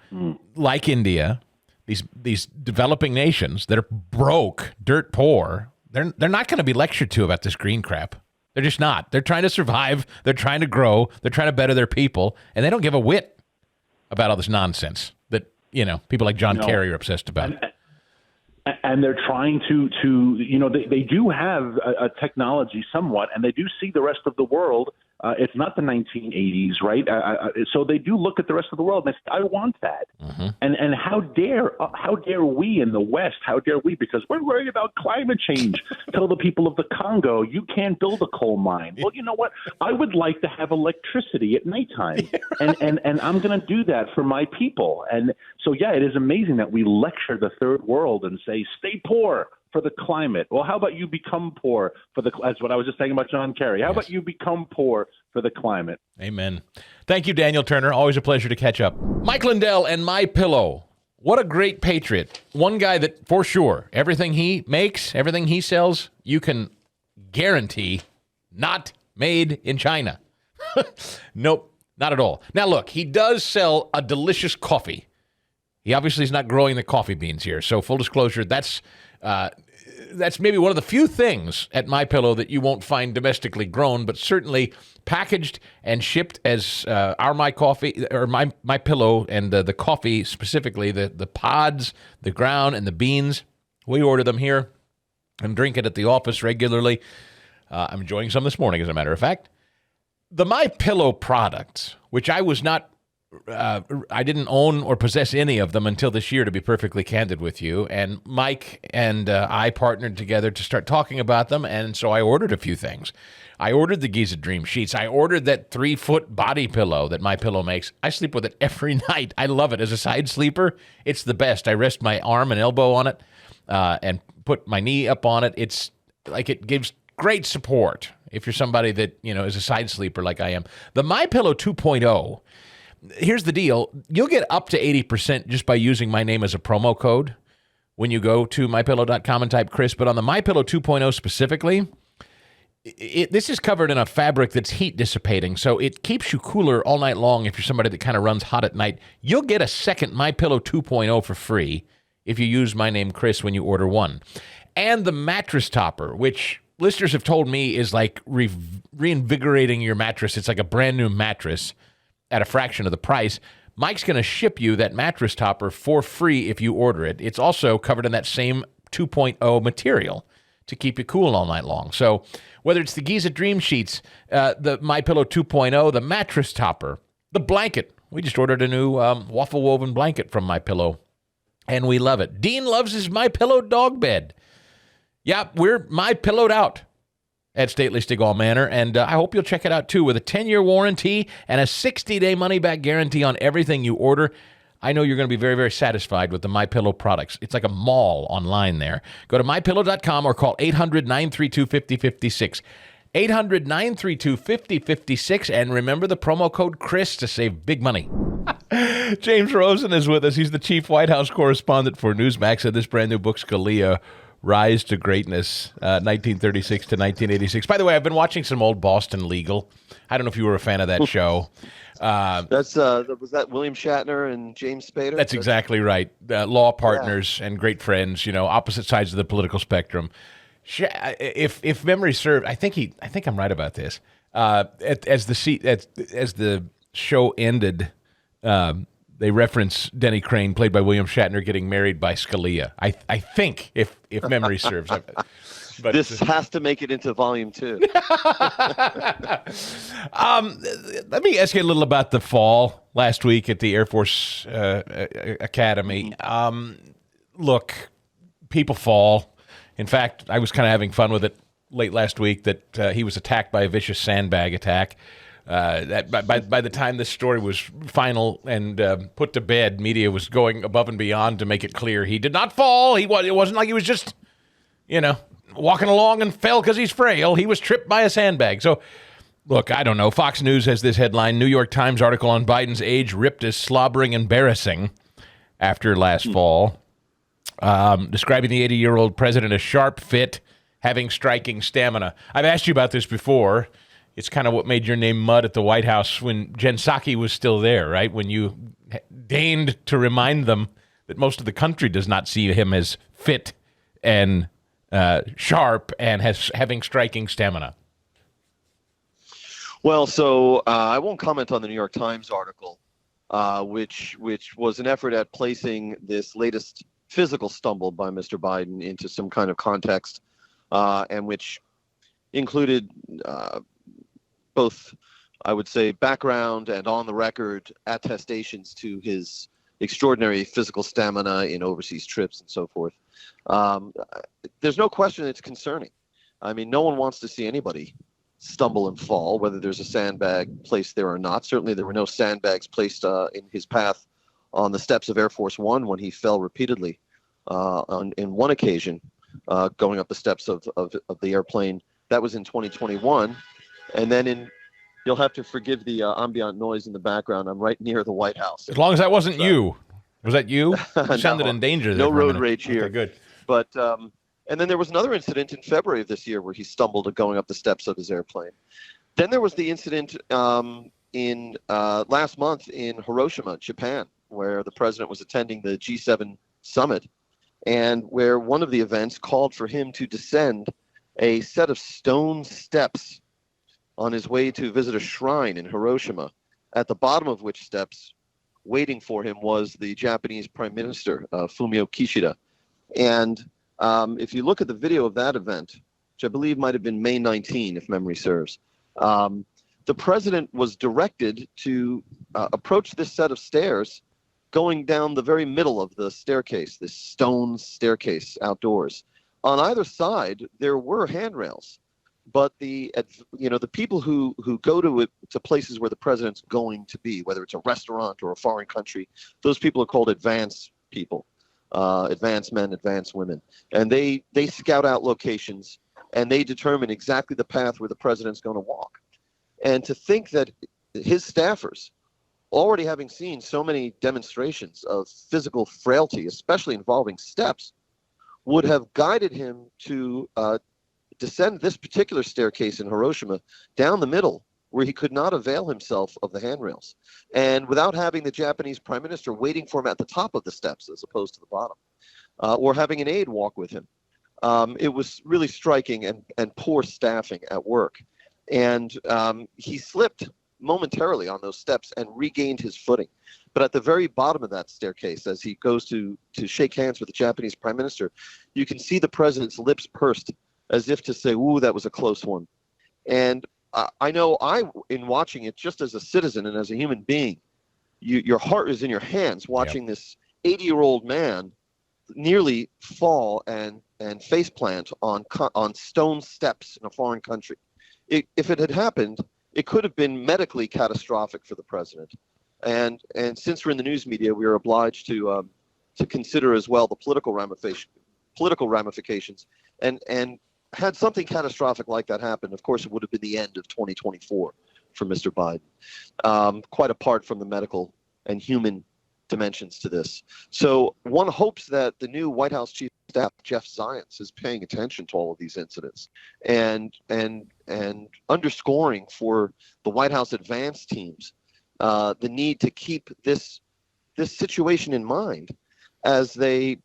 like India, these developing nations that are broke, dirt poor, they're not going to be lectured to about this green crap. They're just not. They're trying to survive. They're trying to grow. They're trying to better their people, and they don't give a whit about all this nonsense that people like John Kerry are obsessed about. And they're trying to they do have a technology somewhat, and they do see the rest of the world. It's not the 1980s, right? So they do look at the rest of the world and they say, I want that. Mm-hmm. And how dare we in the West, how dare we, because we're worried about climate change, tell the people of the Congo, you can't build a coal mine. Well, you know what? I would like to have electricity at nighttime, and I'm going to do that for my people. And so, yeah, it is amazing that we lecture the third world and say, stay poor for the climate. Well, how about you become poor for the? That's what I was just saying about John Kerry. How about you become poor for the climate? Amen. Thank you, Daniel Turner. Always a pleasure to catch up. Mike Lindell and MyPillow. What a great patriot. One guy that, for sure, everything he makes, everything he sells, you can guarantee not made in China. Nope, not at all. Now, look, he does sell a delicious coffee. He obviously is not growing the coffee beans here. So, full disclosure, that's maybe one of the few things at MyPillow that you won't find domestically grown, but certainly packaged and shipped as our MyPillow and the coffee specifically, the pods, the ground, and the beans. We order them here and drink it at the office regularly. I'm enjoying some this morning, as a matter of fact. The MyPillow products, which I didn't own or possess any of them until this year, to be perfectly candid with you. And Mike and I partnered together to start talking about them, and so I ordered a few things. I ordered the Giza Dream sheets. I ordered that 3-foot body pillow that MyPillow makes. I sleep with it every night. I love it. As a side sleeper, it's the best. I rest my arm and elbow on it and put my knee up on it. It's like it gives great support if you're somebody that is a side sleeper like I am. The MyPillow 2.0. Here's the deal. You'll get up to 80% just by using my name as a promo code when you go to MyPillow.com and type Chris. But on the MyPillow 2.0 specifically, this is covered in a fabric that's heat dissipating, so it keeps you cooler all night long if you're somebody that kind of runs hot at night. You'll get a second MyPillow 2.0 for free if you use my name Chris when you order one. And the mattress topper, which listeners have told me is like reinvigorating your mattress. It's like a brand new mattress at a fraction of the price. Mike's going to ship you that mattress topper for free if you order it. It's also covered in that same 2.0 material to keep you cool all night long. So whether it's the Giza Dream sheets, the MyPillow 2.0, the mattress topper, the blanket. We just ordered a new waffle woven blanket from MyPillow, and we love it. Dean loves his MyPillow dog bed. Yeah, we're MyPillowed out at Stately Stigall Manor, and I hope you'll check it out too, with a 10-year warranty and a 60-day money-back guarantee on everything you order. I know you're going to be very, very satisfied with the MyPillow products. It's like a mall online there. Go to MyPillow.com or call 800-932-5056. 800-932-5056, and remember the promo code Chris to save big money. James Rosen is with us. He's the chief White House correspondent for Newsmax, and this brand new book, Scalia, Rise to Greatness, 1936 to 1986. By the way, I've been watching some old Boston Legal. I don't know if you were a fan of that show. Was that William Shatner and James Spader? That's exactly right. Law partners and great friends, opposite sides of the political spectrum. If memory serves, I think I'm right about this. As the show ended, they reference Denny Crane, played by William Shatner, getting married by Scalia. I think, if memory serves. But this has to make it into volume 2. Let me ask you a little about the fall last week at the Air Force Academy. Look, people fall. In fact, I was kind of having fun with it late last week that he was attacked by a vicious sandbag attack. That by the time this story was final and put to bed, media was going above and beyond to make it clear he did not fall. It wasn't like he was just, walking along and fell because he's frail. He was tripped by a sandbag. So, look, I don't know. Fox News has this headline, New York Times article on Biden's age ripped as slobbering embarrassing after last fall, describing the 80-year-old president as sharp, fit, having striking stamina. I've asked you about this before. It's kind of what made your name mud at the White House when Jen Psaki was still there, right? When you deigned to remind them that most of the country does not see him as fit and sharp and having striking stamina. Well, so I won't comment on the New York Times article, which was an effort at placing this latest physical stumble by Mr. Biden into some kind of context, and which included both, I would say, background and on-the-record attestations to his extraordinary physical stamina in overseas trips and so forth. There's no question it's concerning. I mean, no one wants to see anybody stumble and fall, whether there's a sandbag placed there or not. Certainly there were no sandbags placed in his path on the steps of Air Force One when he fell repeatedly in one occasion going up the steps of the airplane. That was in 2021. And then you'll have to forgive the ambient noise in the background. I'm right near the White House. As long as that wasn't you. Was that you? You sounded in danger there. No road rage here. Okay, good. But and then there was another incident in February of this year where he stumbled going up the steps of his airplane. Then there was the incident in last month in Hiroshima, Japan, where the president was attending the G7 summit, and where one of the events called for him to descend a set of stone steps on his way to visit a shrine in Hiroshima, at the bottom of which steps, waiting for him, was the Japanese Prime Minister, Fumio Kishida. And if you look at the video of that event, which I believe might have been May 19, if memory serves, the president was directed to approach this set of stairs going down the very middle of the staircase, this stone staircase outdoors. On either side, there were handrails, but the people who go to places where the president's going to be, whether it's a restaurant or a foreign country, those people are called advance people. Advanced men, advanced women, and they scout out locations and they determine exactly the path where the president's going to walk. And to think that his staffers, already having seen so many demonstrations of physical frailty, especially involving steps, would have guided him to descend this particular staircase in Hiroshima down the middle, where he could not avail himself of the handrails, and without having the Japanese Prime Minister waiting for him at the top of the steps as opposed to the bottom, or having an aide walk with him. It was really striking and poor staffing at work. And he slipped momentarily on those steps and regained his footing. But at the very bottom of that staircase, as he goes to shake hands with the Japanese Prime Minister, you can see the president's lips pursed as if to say, ooh, that was a close one. And I know in watching it, just as a citizen and as a human being, your heart is in your hands watching this 80-year-old man nearly fall and faceplant on stone steps in a foreign country. If it had happened, it could have been medically catastrophic for the president. And since we're in the news media, we are obliged to consider as well the political ramifications. And had something catastrophic like that happen, of course, it would have been the end of 2024 for Mr. Biden, quite apart from the medical and human dimensions to this. So one hopes that the new White House Chief of Staff, Jeff Zients, is paying attention to all of these incidents and underscoring for the White House advance teams the need to keep this situation in mind as they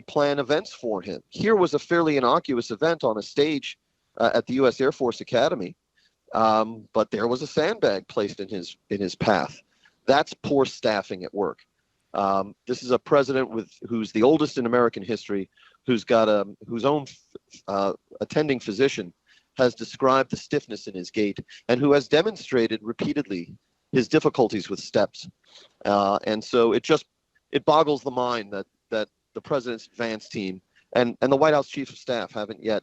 plan events for him. Here was a fairly innocuous event on a stage at the U.S. Air Force Academy, but there was a sandbag placed in his path. That's poor staffing at work. This is a president who's the oldest in American history, whose own attending physician has described the stiffness in his gait, and who has demonstrated repeatedly his difficulties with steps. And so it boggles the mind that the president's advance team and the White House Chief of Staff haven't yet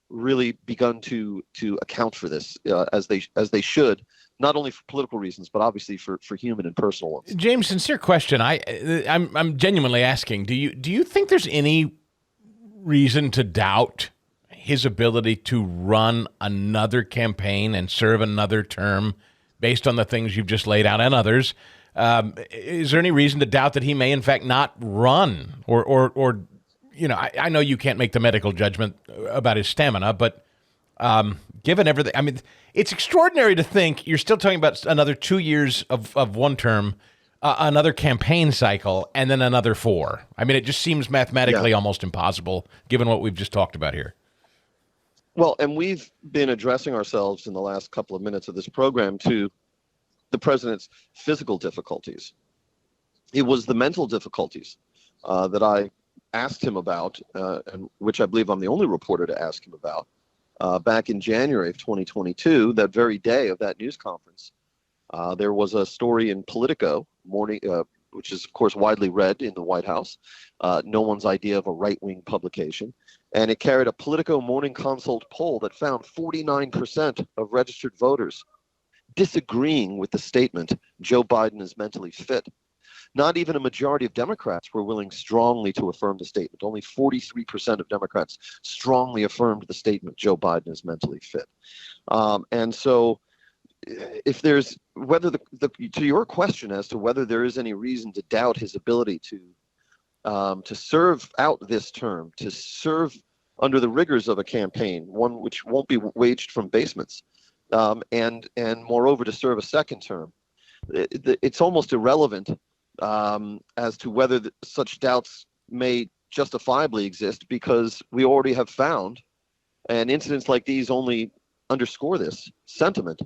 really begun to account for this as they should, not only for political reasons, but obviously for human and personal ones. James, sincere question. I'm genuinely asking, do you think there's any reason to doubt his ability to run another campaign and serve another term based on the things you've just laid out and others? Is there any reason to doubt that he may, in fact, not run? Or I know you can't make the medical judgment about his stamina, but given everything, I mean, it's extraordinary to think you're still talking about another 2 years of one term, another campaign cycle, and then another 4. I mean, it just seems mathematically almost impossible, given what we've just talked about here. Well, and we've been addressing ourselves in the last couple of minutes of this program to the president's physical difficulties. It was the mental difficulties that I asked him about, and which I believe I'm the only reporter to ask him about, back in January of 2022, that very day of that news conference. There was a story in Politico morning, which is, of course, widely read in the White House, no one's idea of a right-wing publication, and it carried a Politico Morning Consult poll that found 49% of registered voters disagreeing with the statement, Joe Biden is mentally fit. Not even a majority of Democrats were willing strongly to affirm the statement. Only 43% of Democrats strongly affirmed the statement, Joe Biden is mentally fit. And so if there's, whether to your question as to whether there is any reason to doubt his ability to serve out this term, to serve under the rigors of a campaign, one which won't be waged from basements, and moreover to serve a second term, it's almost irrelevant as to whether such doubts may justifiably exist, because we already have found, and incidents like these only underscore this sentiment,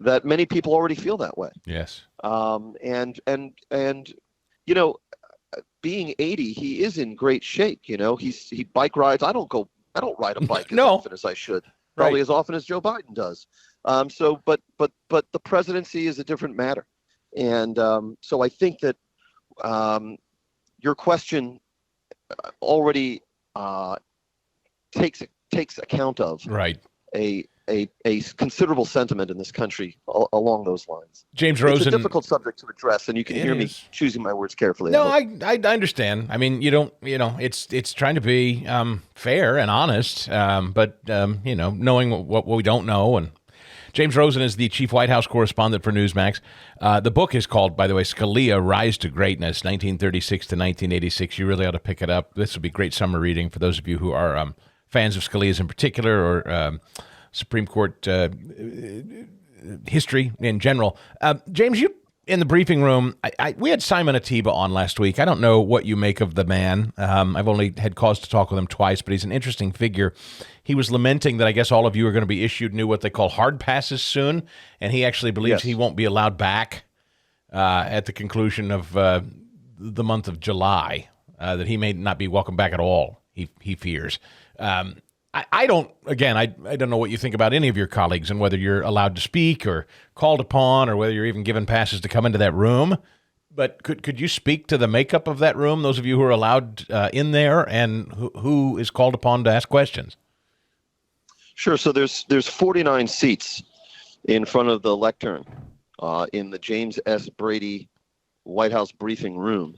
that many people already feel that way. Yes. And being 80, he is in great shape. He bike rides. I don't ride a bike as often as I should, probably as often as Joe Biden does. But the presidency is a different matter. And so I think that your question already takes account of a considerable sentiment in this country along those lines. James Rosen. It's a difficult subject to address, and you can hear me choosing my words carefully. No, I understand. I mean, it's trying to be fair and honest, but knowing what we don't know. And James Rosen is the chief White House correspondent for Newsmax. The book is called, by the way, Scalia, Rise to Greatness, 1936 to 1986. You really ought to pick it up. This will be great summer reading for those of you who are fans of Scalia's in particular, or Supreme Court history in general. James, you in the briefing room, we had Simon Atiba on last week. I don't know what you make of the man. I've only had cause to talk with him twice, but he's an interesting figure. He was lamenting that I guess all of you are going to be issued what they call hard passes soon, and he actually believes he won't be allowed back at the conclusion of the month of July, that he may not be welcome back at all, he fears. I don't know what you think about any of your colleagues and whether you're allowed to speak or called upon, or whether you're even given passes to come into that room. But could you speak to the makeup of that room, those of you who are allowed in there, and who is called upon to ask questions? Sure. So there's 49 seats in front of the lectern in the James S. Brady White House briefing room,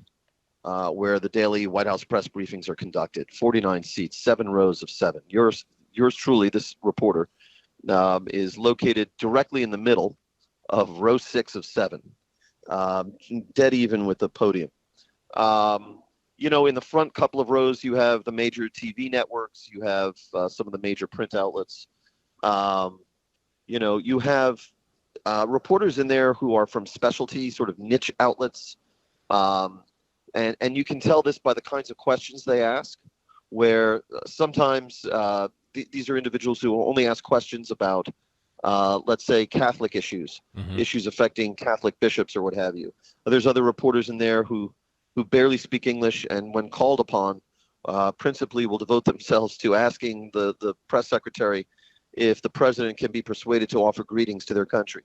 where the daily White House press briefings are conducted. 49 seats, 7 rows of 7. Yours truly, this reporter, is located directly in the middle of row 6 of 7, dead even with the podium. In the front couple of rows, you have the major TV networks. You have some of the major print outlets. You have reporters in there who are from specialty sort of niche outlets. And you can tell this by the kinds of questions they ask, where sometimes these are individuals who will only ask questions about, let's say, Catholic issues, issues affecting Catholic bishops or what have you. There's other reporters in there who barely speak English, and when called upon, principally will devote themselves to asking the press secretary if the president can be persuaded to offer greetings to their country.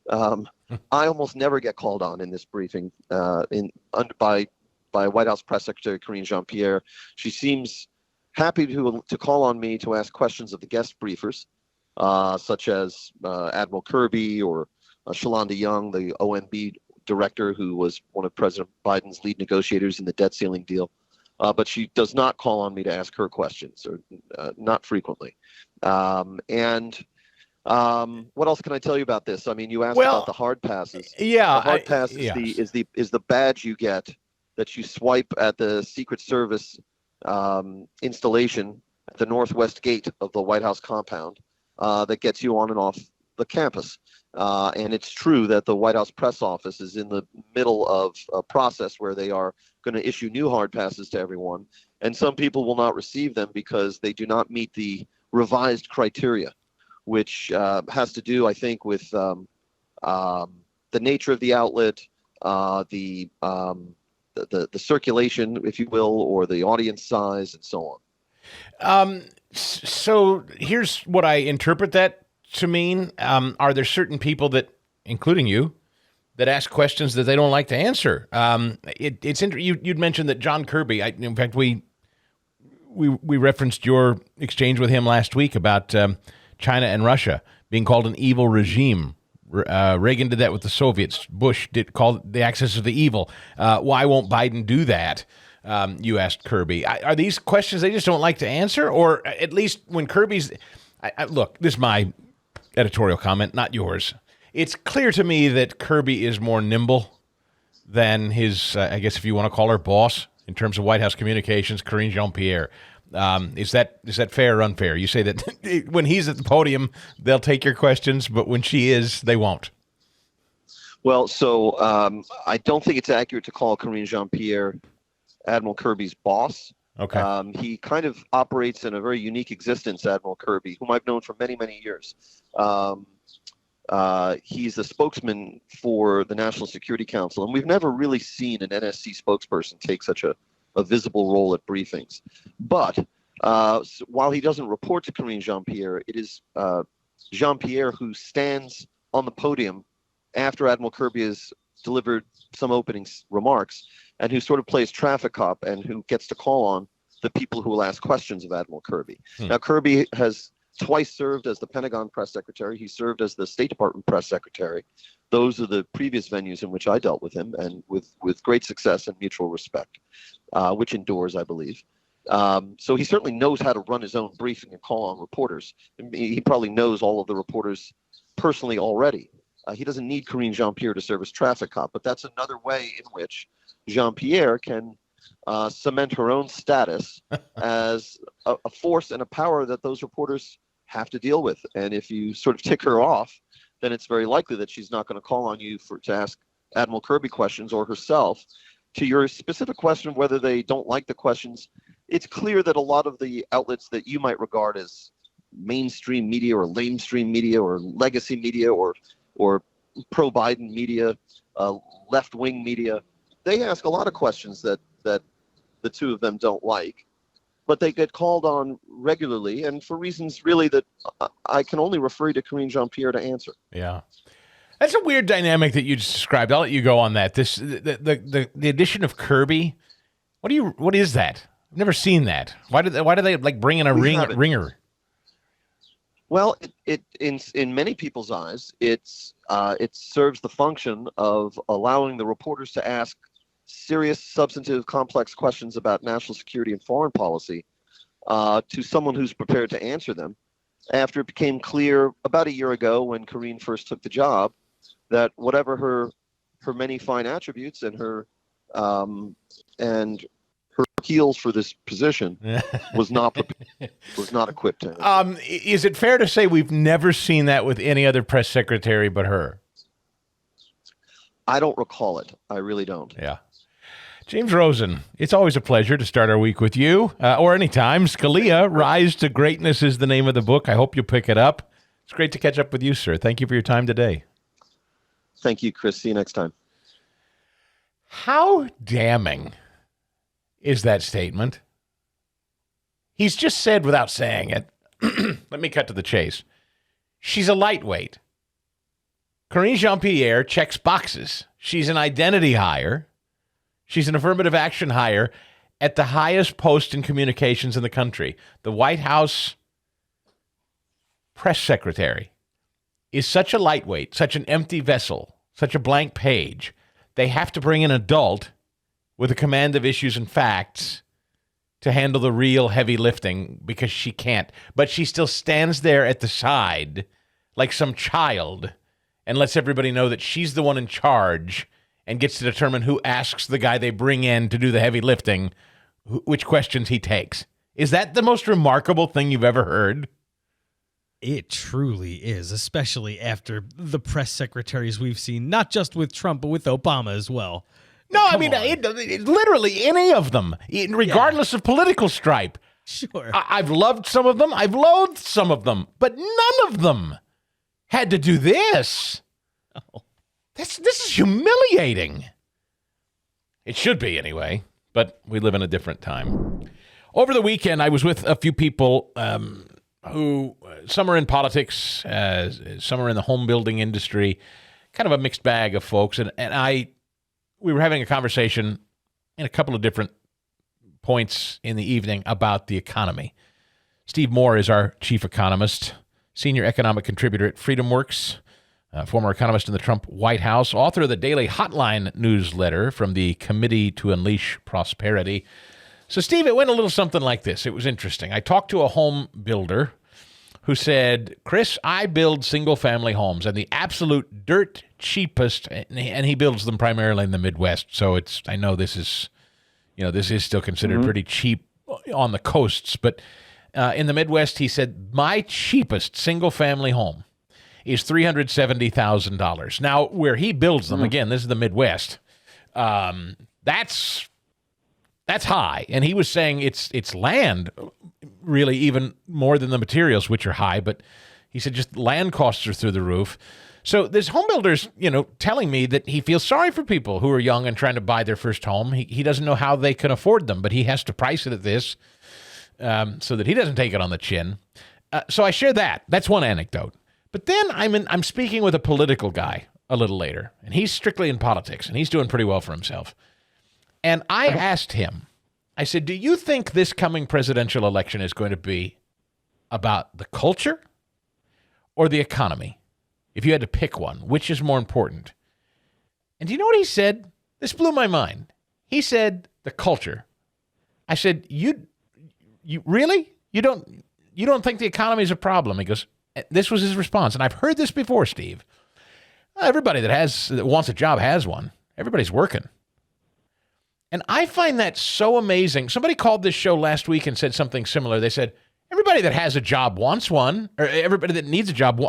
I almost never get called on in this briefing by White House Press Secretary Karine Jean-Pierre. She seems happy to call on me to ask questions of the guest briefers, such as Admiral Kirby or Shalonda Young, the OMB director, who was one of President Biden's lead negotiators in the debt ceiling deal. but she does not call on me to ask her questions, or not frequently. And what else can I tell you about this? I mean, you asked about the hard passes. Yeah, the hard pass is the badge you get that you swipe at the Secret Service installation at the northwest gate of the White House compound that gets you on and off the campus. And it's true that the White House press office is in the middle of a process where they are going to issue new hard passes to everyone. And some people will not receive them because they do not meet the revised criteria, which has to do, I think, with the nature of the outlet, the circulation, if you will, or the audience size, and so on. So here's what I interpret that to mean. Are there certain people that, including you, that ask questions that they don't like to answer? You'd mentioned that John Kirby, in fact, we referenced your exchange with him last week about China and Russia being called an evil regime. Reagan did that with the Soviets. Bush did call the axis of the evil. Why won't Biden do that? You asked Kirby. Are these questions they just don't like to answer? Or at least when Kirby's... look, this is my editorial comment, not yours. It's clear to me that Kirby is more nimble than his, I guess if you want to call her boss, in terms of White House communications, Karine Jean-Pierre. Is that fair or unfair? You say that when he's at the podium, they'll take your questions, but when she is, they won't. Well, so I don't think it's accurate to call Karine Jean-Pierre Admiral Kirby's boss. Okay. He kind of operates in a very unique existence, Admiral Kirby, whom I've known for many, many years. He's a spokesman for the National Security Council, and we've never really seen an NSC spokesperson take such a visible role at briefings. But while he doesn't report to Karine Jean-Pierre, it is Jean-Pierre who stands on the podium after Admiral Kirby has delivered some opening remarks, and who sort of plays traffic cop and who gets to call on the people who will ask questions of Admiral Kirby. Now, Kirby has twice served as the Pentagon press secretary. He served as the State Department press secretary. Those are the previous venues in which I dealt with him, and with great success and mutual respect, which endures, I believe. So he certainly knows how to run his own briefing and call on reporters. He probably knows all of the reporters personally already. He doesn't need Karine Jean-Pierre to serve as traffic cop, but that's another way in which Jean-Pierre can cement her own status as a force and a power that those reporters have to deal with. And if you sort of tick her off, then it's very likely that she's not going to call on you to ask Admiral Kirby questions, or herself. To your specific question of whether they don't like the questions, it's clear that a lot of the outlets that you might regard as mainstream media or lamestream media or legacy media or pro-Biden media, left-wing media, they ask a lot of questions that the two of them don't like, but they get called on regularly, and for reasons really that I can only refer you to Karine Jean-Pierre to answer. Yeah. That's a weird dynamic that you just described. I'll let you go on that. The addition of Kirby, what is that? I've never seen that. Why do they like bring in a ringer? Well, it in many people's eyes, it serves the function of allowing the reporters to ask serious, substantive, complex questions about national security and foreign policy to someone who's prepared to answer them. After it became clear about a year ago, when Karine first took the job, that whatever her many fine attributes and her skills for this position was not equipped to answer. Is it fair to say we've never seen that with any other press secretary but her? I don't recall it. I really don't. Yeah. James Rosen, it's always a pleasure to start our week with you, or anytime. Scalia, Rise to Greatness is the name of the book. I hope you pick it up. It's great to catch up with you, sir. Thank you for your time today. Thank you, Chris. See you next time. How damning is that statement? He's just said without saying it. Let me cut to the chase. She's a lightweight. Karine Jean-Pierre checks boxes. She's an identity hire. She's an affirmative action hire at the highest post in communications in the country. The White House press secretary is such a lightweight, such an empty vessel, such a blank page. They have to bring an adult with a command of issues and facts to handle the real heavy lifting because she can't. But she still stands there at the side like some child and lets everybody know that she's the one in charge and gets to determine who asks the guy they bring in to do the heavy lifting, which questions he takes. Is that the most remarkable thing you've ever heard? It truly is, especially after the press secretaries we've seen, not just with Trump, but with Obama as well. No, I mean, literally any of them, regardless of political stripe. Sure. I've loved some of them. I've loathed some of them. But none of them had to do this. Oh. This is humiliating. It should be anyway, but we live in a different time. Over the weekend, I was with a few people who, some are in politics, some are in the home building industry, kind of a mixed bag of folks. And we were having a conversation in a couple of different points in the evening about the economy. Steve Moore is our chief economist, senior economic contributor at FreedomWorks, former economist in the Trump White House, author of the Daily Hotline newsletter from the Committee to Unleash Prosperity. So, Steve, it went a little something like this. It was interesting. I talked to a home builder who said, Chris, I build single-family homes, and the absolute dirt cheapest, and he builds them primarily in the Midwest. So I know this is still considered pretty cheap on the coasts, but in the Midwest, he said, my cheapest single-family home is $370,000. Now, where he builds them, again, this is the Midwest, that's high. And he was saying it's land, really, even more than the materials, which are high. But he said just land costs are through the roof. So this home builder's, telling me that he feels sorry for people who are young and trying to buy their first home. He doesn't know how they can afford them, but he has to price it at this so that he doesn't take it on the chin. So I share that. That's one anecdote. But then I'm speaking with a political guy a little later, and he's strictly in politics, and he's doing pretty well for himself. And I asked him, I said, do you think this coming presidential election is going to be about the culture or the economy? If you had to pick one, which is more important? And do you know what he said? This blew my mind. He said, the culture. I said, you really? You don't think the economy is a problem? He goes, this was his response. And I've heard this before, Steve. Everybody that wants a job has one. Everybody's working. And I find that so amazing. Somebody called this show last week and said something similar. They said, everybody that has a job wants one, or everybody that needs a job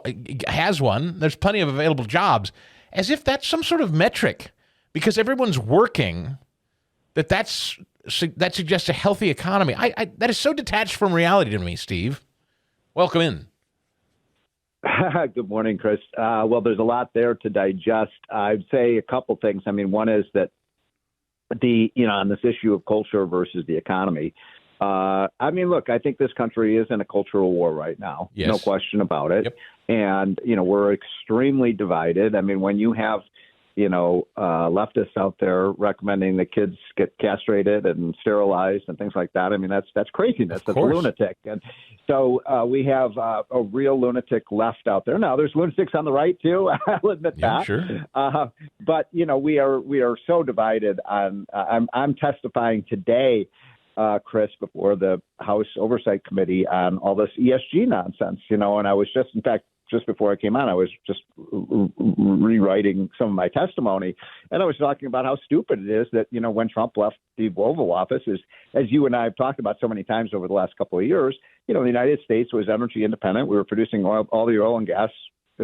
has one. There's plenty of available jobs. As if that's some sort of metric. Because everyone's working, that suggests a healthy economy. That is so detached from reality to me, Steve. Welcome in. Good morning, Chris. Well, there's a lot there to digest. I'd say a couple things. I mean, one is that on this issue of culture versus the economy. Look, I think this country is in a cultural war right now. Yes. No question about it. Yep. And, we're extremely divided. I mean, when you have, leftists out there recommending that kids get castrated and sterilized and things like that, I mean, that's craziness. That's lunatic. And so we have a real lunatic left out there. Now, there's lunatics on the right, too. I'll admit that. Sure. But, we are so divided on I'm testifying today, Chris, before the House Oversight Committee on all this ESG nonsense, and I was just before I came on, I was just rewriting some of my testimony, and I was talking about how stupid it is that, when Trump left the Oval Office, as you and I have talked about so many times over the last couple of years, the United States was energy independent. We were producing all the oil and gas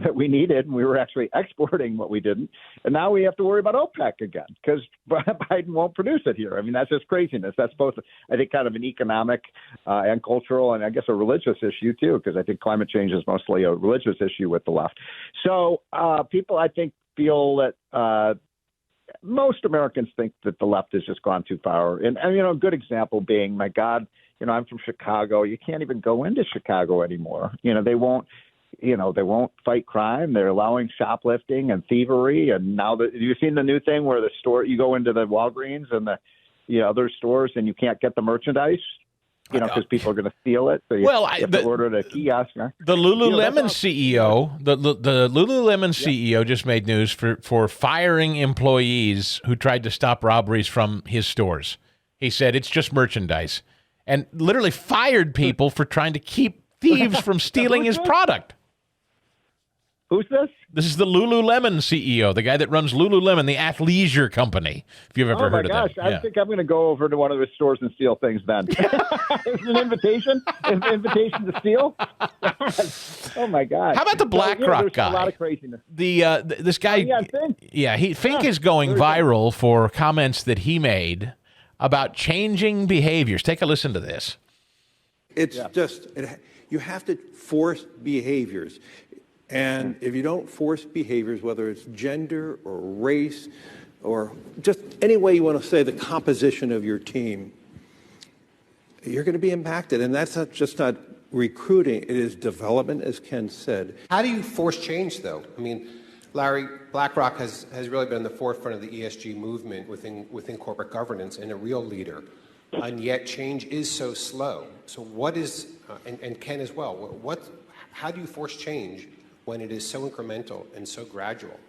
that we needed, and we were actually exporting what we didn't. And now we have to worry about OPEC again because Biden won't produce it here. I mean, that's just craziness. That's both, I think, kind of an economic and cultural and I guess a religious issue, too, because I think climate change is mostly a religious issue with the left. So people, I think, feel that most Americans think that the left has just gone too far. And a good example being, my God, I'm from Chicago. You can't even go into Chicago anymore. They won't fight crime. They're allowing shoplifting and thievery. And now you've seen the new thing where you go into the Walgreens and the other stores and you can't get the merchandise, because people are going to steal it. So you have to order it at a kiosk. The Lululemon CEO, the Lululemon CEO just made news for firing employees who tried to stop robberies from his stores. He said it's just merchandise. and literally fired people for trying to keep thieves from stealing his product. Who's this? This is the Lululemon CEO, the guy that runs Lululemon, the athleisure company, if you've ever heard of them. Oh, my gosh. I think I'm going to go over to one of the stores and steal things then. Is it an invitation? An invitation to steal? Oh, my gosh. How about the BlackRock guy? There's a lot of craziness. This guy, Fink is going viral for comments that he made about changing behaviors. Take a listen to this. It's just, you have to force behaviors. And if you don't force behaviors, whether it's gender or race or just any way you want to say the composition of your team, you're going to be impacted. And that's not recruiting. It is development, as Ken said. How do you force change, though? I mean, Larry, BlackRock has really been in the forefront of the ESG movement within corporate governance and a real leader. And yet change is so slow. So what is, and Ken as well, how do you force change when it is so incremental and so gradual?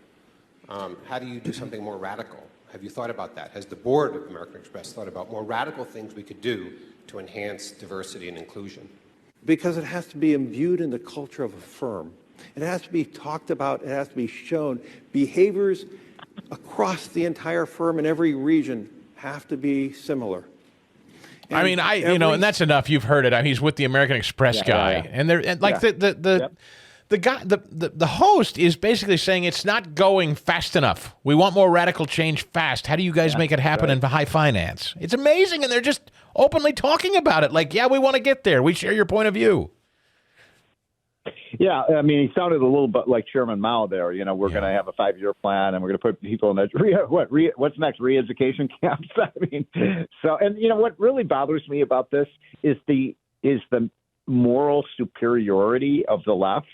How do you do something more radical? Have you thought about that? Has the board of American Express thought about more radical things we could do to enhance diversity and inclusion? Because it has to be imbued in the culture of a firm. It has to be talked about. It has to be shown. Behaviors across the entire firm in every region have to be similar. And and that's enough. You've heard it. He's with the American Express guy, and they're the guy, the host is basically saying it's not going fast enough. We want more radical change fast. How do you guys make it happen in high finance? It's amazing, and they're just openly talking about it. Like, we want to get there. We share your point of view. Yeah, I mean, he sounded a little bit like Chairman Mao there. We're going to have a 5-year plan, and we're going to put people in that what's next? Re-education camps. I mean, so what really bothers me about this is the moral superiority of the left.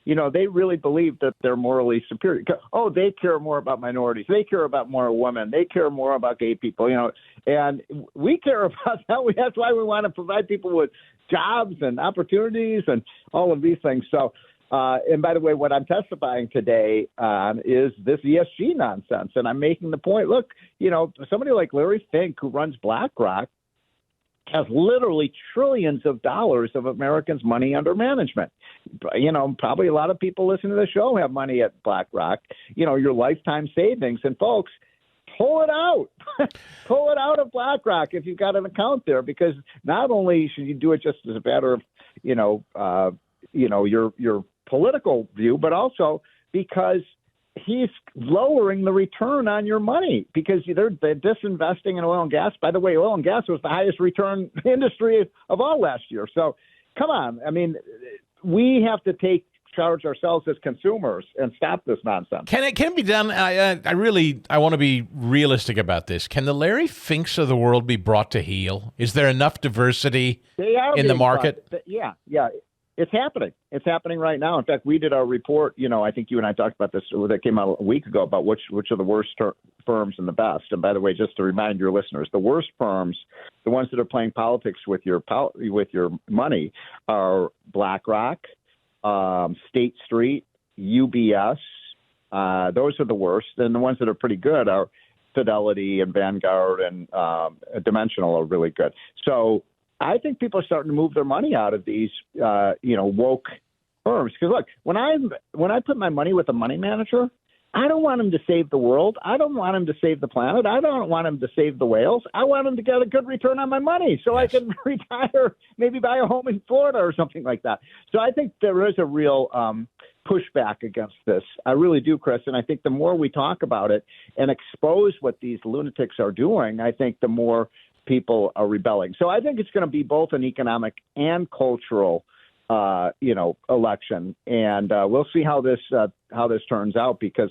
They really believe that they're morally superior. Oh, they care more about minorities. They care about more women. They care more about gay people, and we care about that. That's why we want to provide people with jobs and opportunities and all of these things. So, and by the way, what I'm testifying today on is this ESG nonsense. And I'm making the point, look, somebody like Larry Fink, who runs BlackRock, has literally trillions of dollars of Americans' money under management. Probably a lot of people listening to the show have money at BlackRock, your lifetime savings. And folks, pull it out. Pull it out of BlackRock if you've got an account there, because not only should you do it just as a matter of, your political view, but also because he's lowering the return on your money because they're disinvesting in oil and gas. By the way, oil and gas was the highest return industry of all last year. So come on. I mean, we have to take charge ourselves as consumers and stop this nonsense. Can it be done? I want to be realistic about this. Can the Larry Finks of the world be brought to heel? Is there enough diversity in the market? Yeah. It's happening. It's happening right now. In fact, we did our report. I think you and I talked about this that came out a week ago about which are the worst firms and the best. And by the way, just to remind your listeners, the worst firms, the ones that are playing politics with your money, are BlackRock, State Street, UBS. Those are the worst. And the ones that are pretty good are Fidelity and Vanguard and Dimensional are really good. So I think people are starting to move their money out of these, woke firms. Because look, when I put my money with a money manager, I don't want him to save the world. I don't want him to save the planet. I don't want him to save the whales. I want him to get a good return on my money so I can retire, maybe buy a home in Florida or something like that. So I think there is a real pushback against this. I really do, Chris. And I think the more we talk about it and expose what these lunatics are doing, I think the more people are rebelling. So I think it's going to be both an economic and cultural election, and we'll see how this turns out, because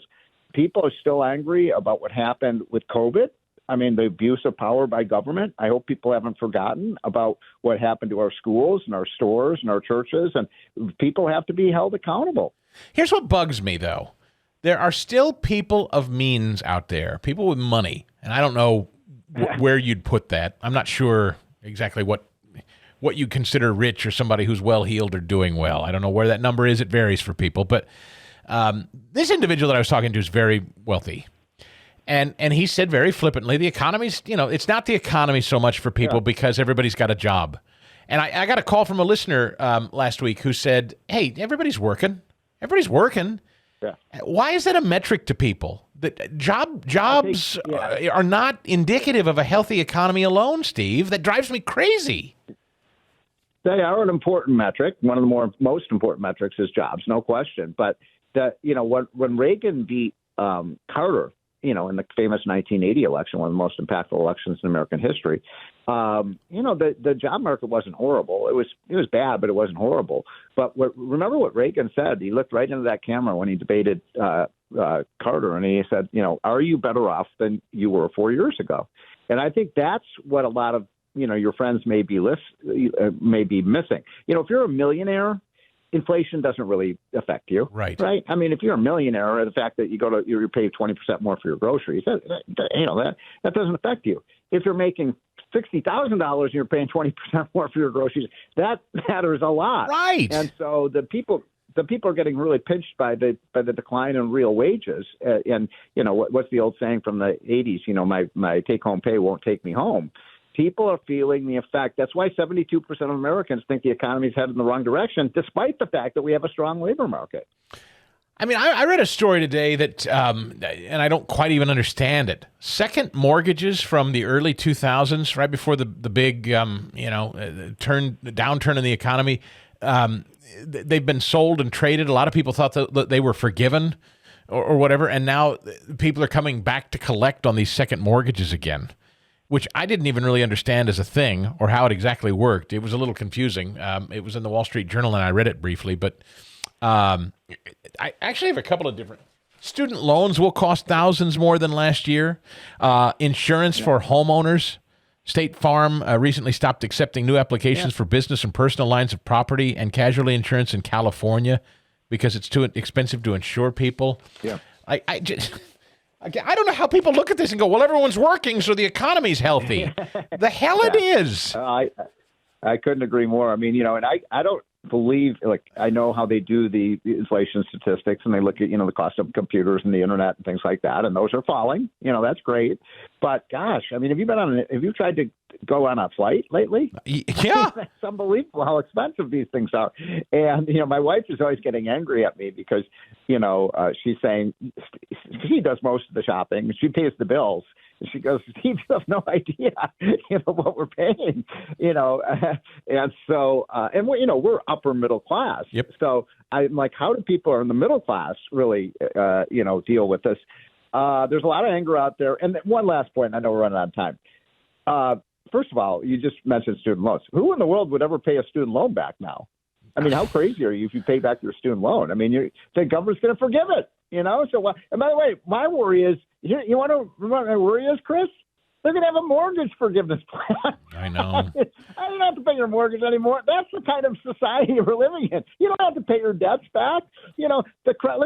people are still angry about what happened with COVID. I mean, the abuse of power by government. I hope people haven't forgotten about what happened to our schools and our stores and our churches, and people have to be held accountable. Here's what bugs me, though. There are still people of means out there, people with money, and I don't know where you'd put that. I'm not sure exactly what you consider rich or somebody who's well-heeled or doing well. I don't know where that number is. It varies for people. But this individual that I was talking to is very wealthy. And he said very flippantly, the economy's, it's not the economy so much for people because everybody's got a job. And I got a call from a listener last week who said, hey, everybody's working. Everybody's working. Yeah. Why is that a metric to people? That jobs are not indicative of a healthy economy alone, Steve. That drives me crazy. They are an important metric. One of the most important metrics is jobs, no question. But when Reagan beat Carter, in the famous 1980 election, one of the most impactful elections in American history, the job market wasn't horrible. It was bad, but it wasn't horrible. But remember what Reagan said? He looked right into that camera when he debated Carter, and he said, are you better off than you were 4 years ago? And I think that's what a lot of your friends may be missing. If you're a millionaire, inflation doesn't really affect you. Right. I mean, if you're a millionaire, the fact that you pay 20% more for your groceries, that doesn't affect you. If you're making $60,000 and you're paying 20% more for your groceries, that matters a lot. Right. And so the people are getting really pinched by the decline in real wages. And what's the old saying from the 80s? My take home pay won't take me home. People are feeling the effect. That's why 72% of Americans think the economy is headed in the wrong direction, despite the fact that we have a strong labor market. I mean, I read a story today that, and I don't quite even understand it. Second mortgages from the early 2000s, right before the big, downturn in the economy, they've been sold and traded. A lot of people thought that they were forgiven or whatever, and now people are coming back to collect on these second mortgages again, which I didn't even really understand as a thing or how it exactly worked. It was a little confusing. It was in the Wall Street Journal, and I read it briefly. But I actually have a couple of different. Student loans will cost thousands more than last year. Insurance for homeowners. State Farm recently stopped accepting new applications for business and personal lines of property and casualty insurance in California because it's too expensive to insure people. Yeah. I don't know how people look at this and go, well, everyone's working, so the economy's healthy. The hell it is. I couldn't agree more. I mean, and I don't believe, I know how they do the inflation statistics, and they look at, the cost of computers and the internet and things like that, and those are falling. That's great. But gosh, I mean, have you tried to go on a flight lately? Yeah. It's unbelievable how expensive these things are. And, my wife is always getting angry at me because, she's saying she does most of the shopping. She pays the bills. And she goes, Steve, you have no idea, what we're paying, and so, and we're upper middle class. Yep. So I'm like, how do people in the middle class really, deal with this? There's a lot of anger out there. And one last point, I know we're running out of time. First of all, you just mentioned student loans. Who in the world would ever pay a student loan back now? I mean, how crazy are you if you pay back your student loan? I mean, the government's going to forgive it, So, and by the way, my worry is, you want to remember my worry is, Chris? They're going to have a mortgage forgiveness plan. I know. I don't have to pay your mortgage anymore. That's the kind of society we're living in. You don't have to pay your debts back. Look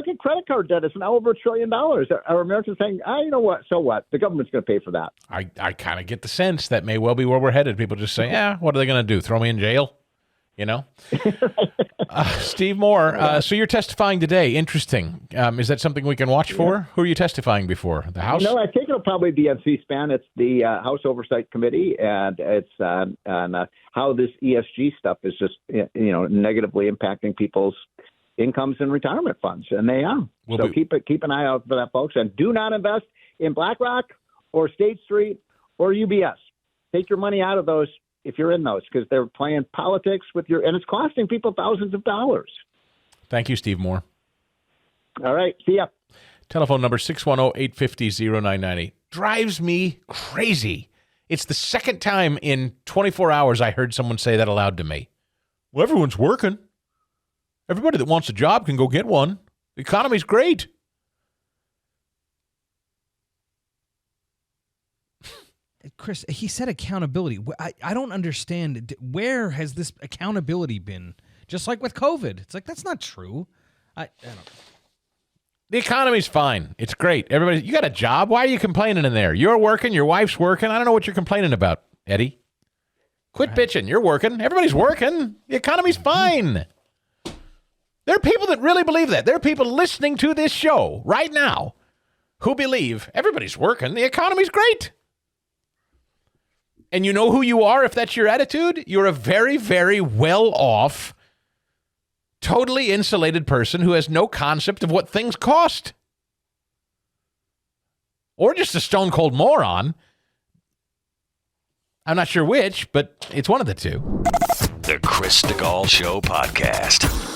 at credit card debt. It's now over $1 trillion. Are Americans saying, you know what? So what? The government's going to pay for that. I kind of get the sense that may well be where we're headed. People just say, what are they going to do? Throw me in jail? Steve Moore, so you're testifying today. Interesting. Is that something we can watch for? Who are you testifying before? The House? No, I think it'll probably be on C-SPAN. It's the House Oversight Committee, and it's on how this ESG stuff is just, negatively impacting people's incomes and retirement funds, and they are. So keep an eye out for that, folks, and do not invest in BlackRock or State Street or UBS. Take your money out of those if you're in those, because they're playing politics with and it's costing people thousands of dollars. Thank you, Steve Moore. All right. See ya. Telephone number 610-850-0990. Drives me crazy. It's the second time in 24 hours I heard someone say that aloud to me. Well, everyone's working. Everybody that wants a job can go get one. The economy's great. Chris, he said accountability. I don't understand. Where has this accountability been? Just like with COVID. It's like, that's not true. I don't know. The economy's fine. It's great. Everybody, you got a job? Why are you complaining in there? You're working. Your wife's working. I don't know what you're complaining about, Eddie. Quit bitching. You're working. Everybody's working. The economy's fine. There are people that really believe that. There are people listening to this show right now who believe everybody's working, the economy's great. And you know who you are if that's your attitude? You're a very, very well-off, totally insulated person who has no concept of what things cost. Or just a stone-cold moron. I'm not sure which, but it's one of the two. The Chris Stigall Show podcast.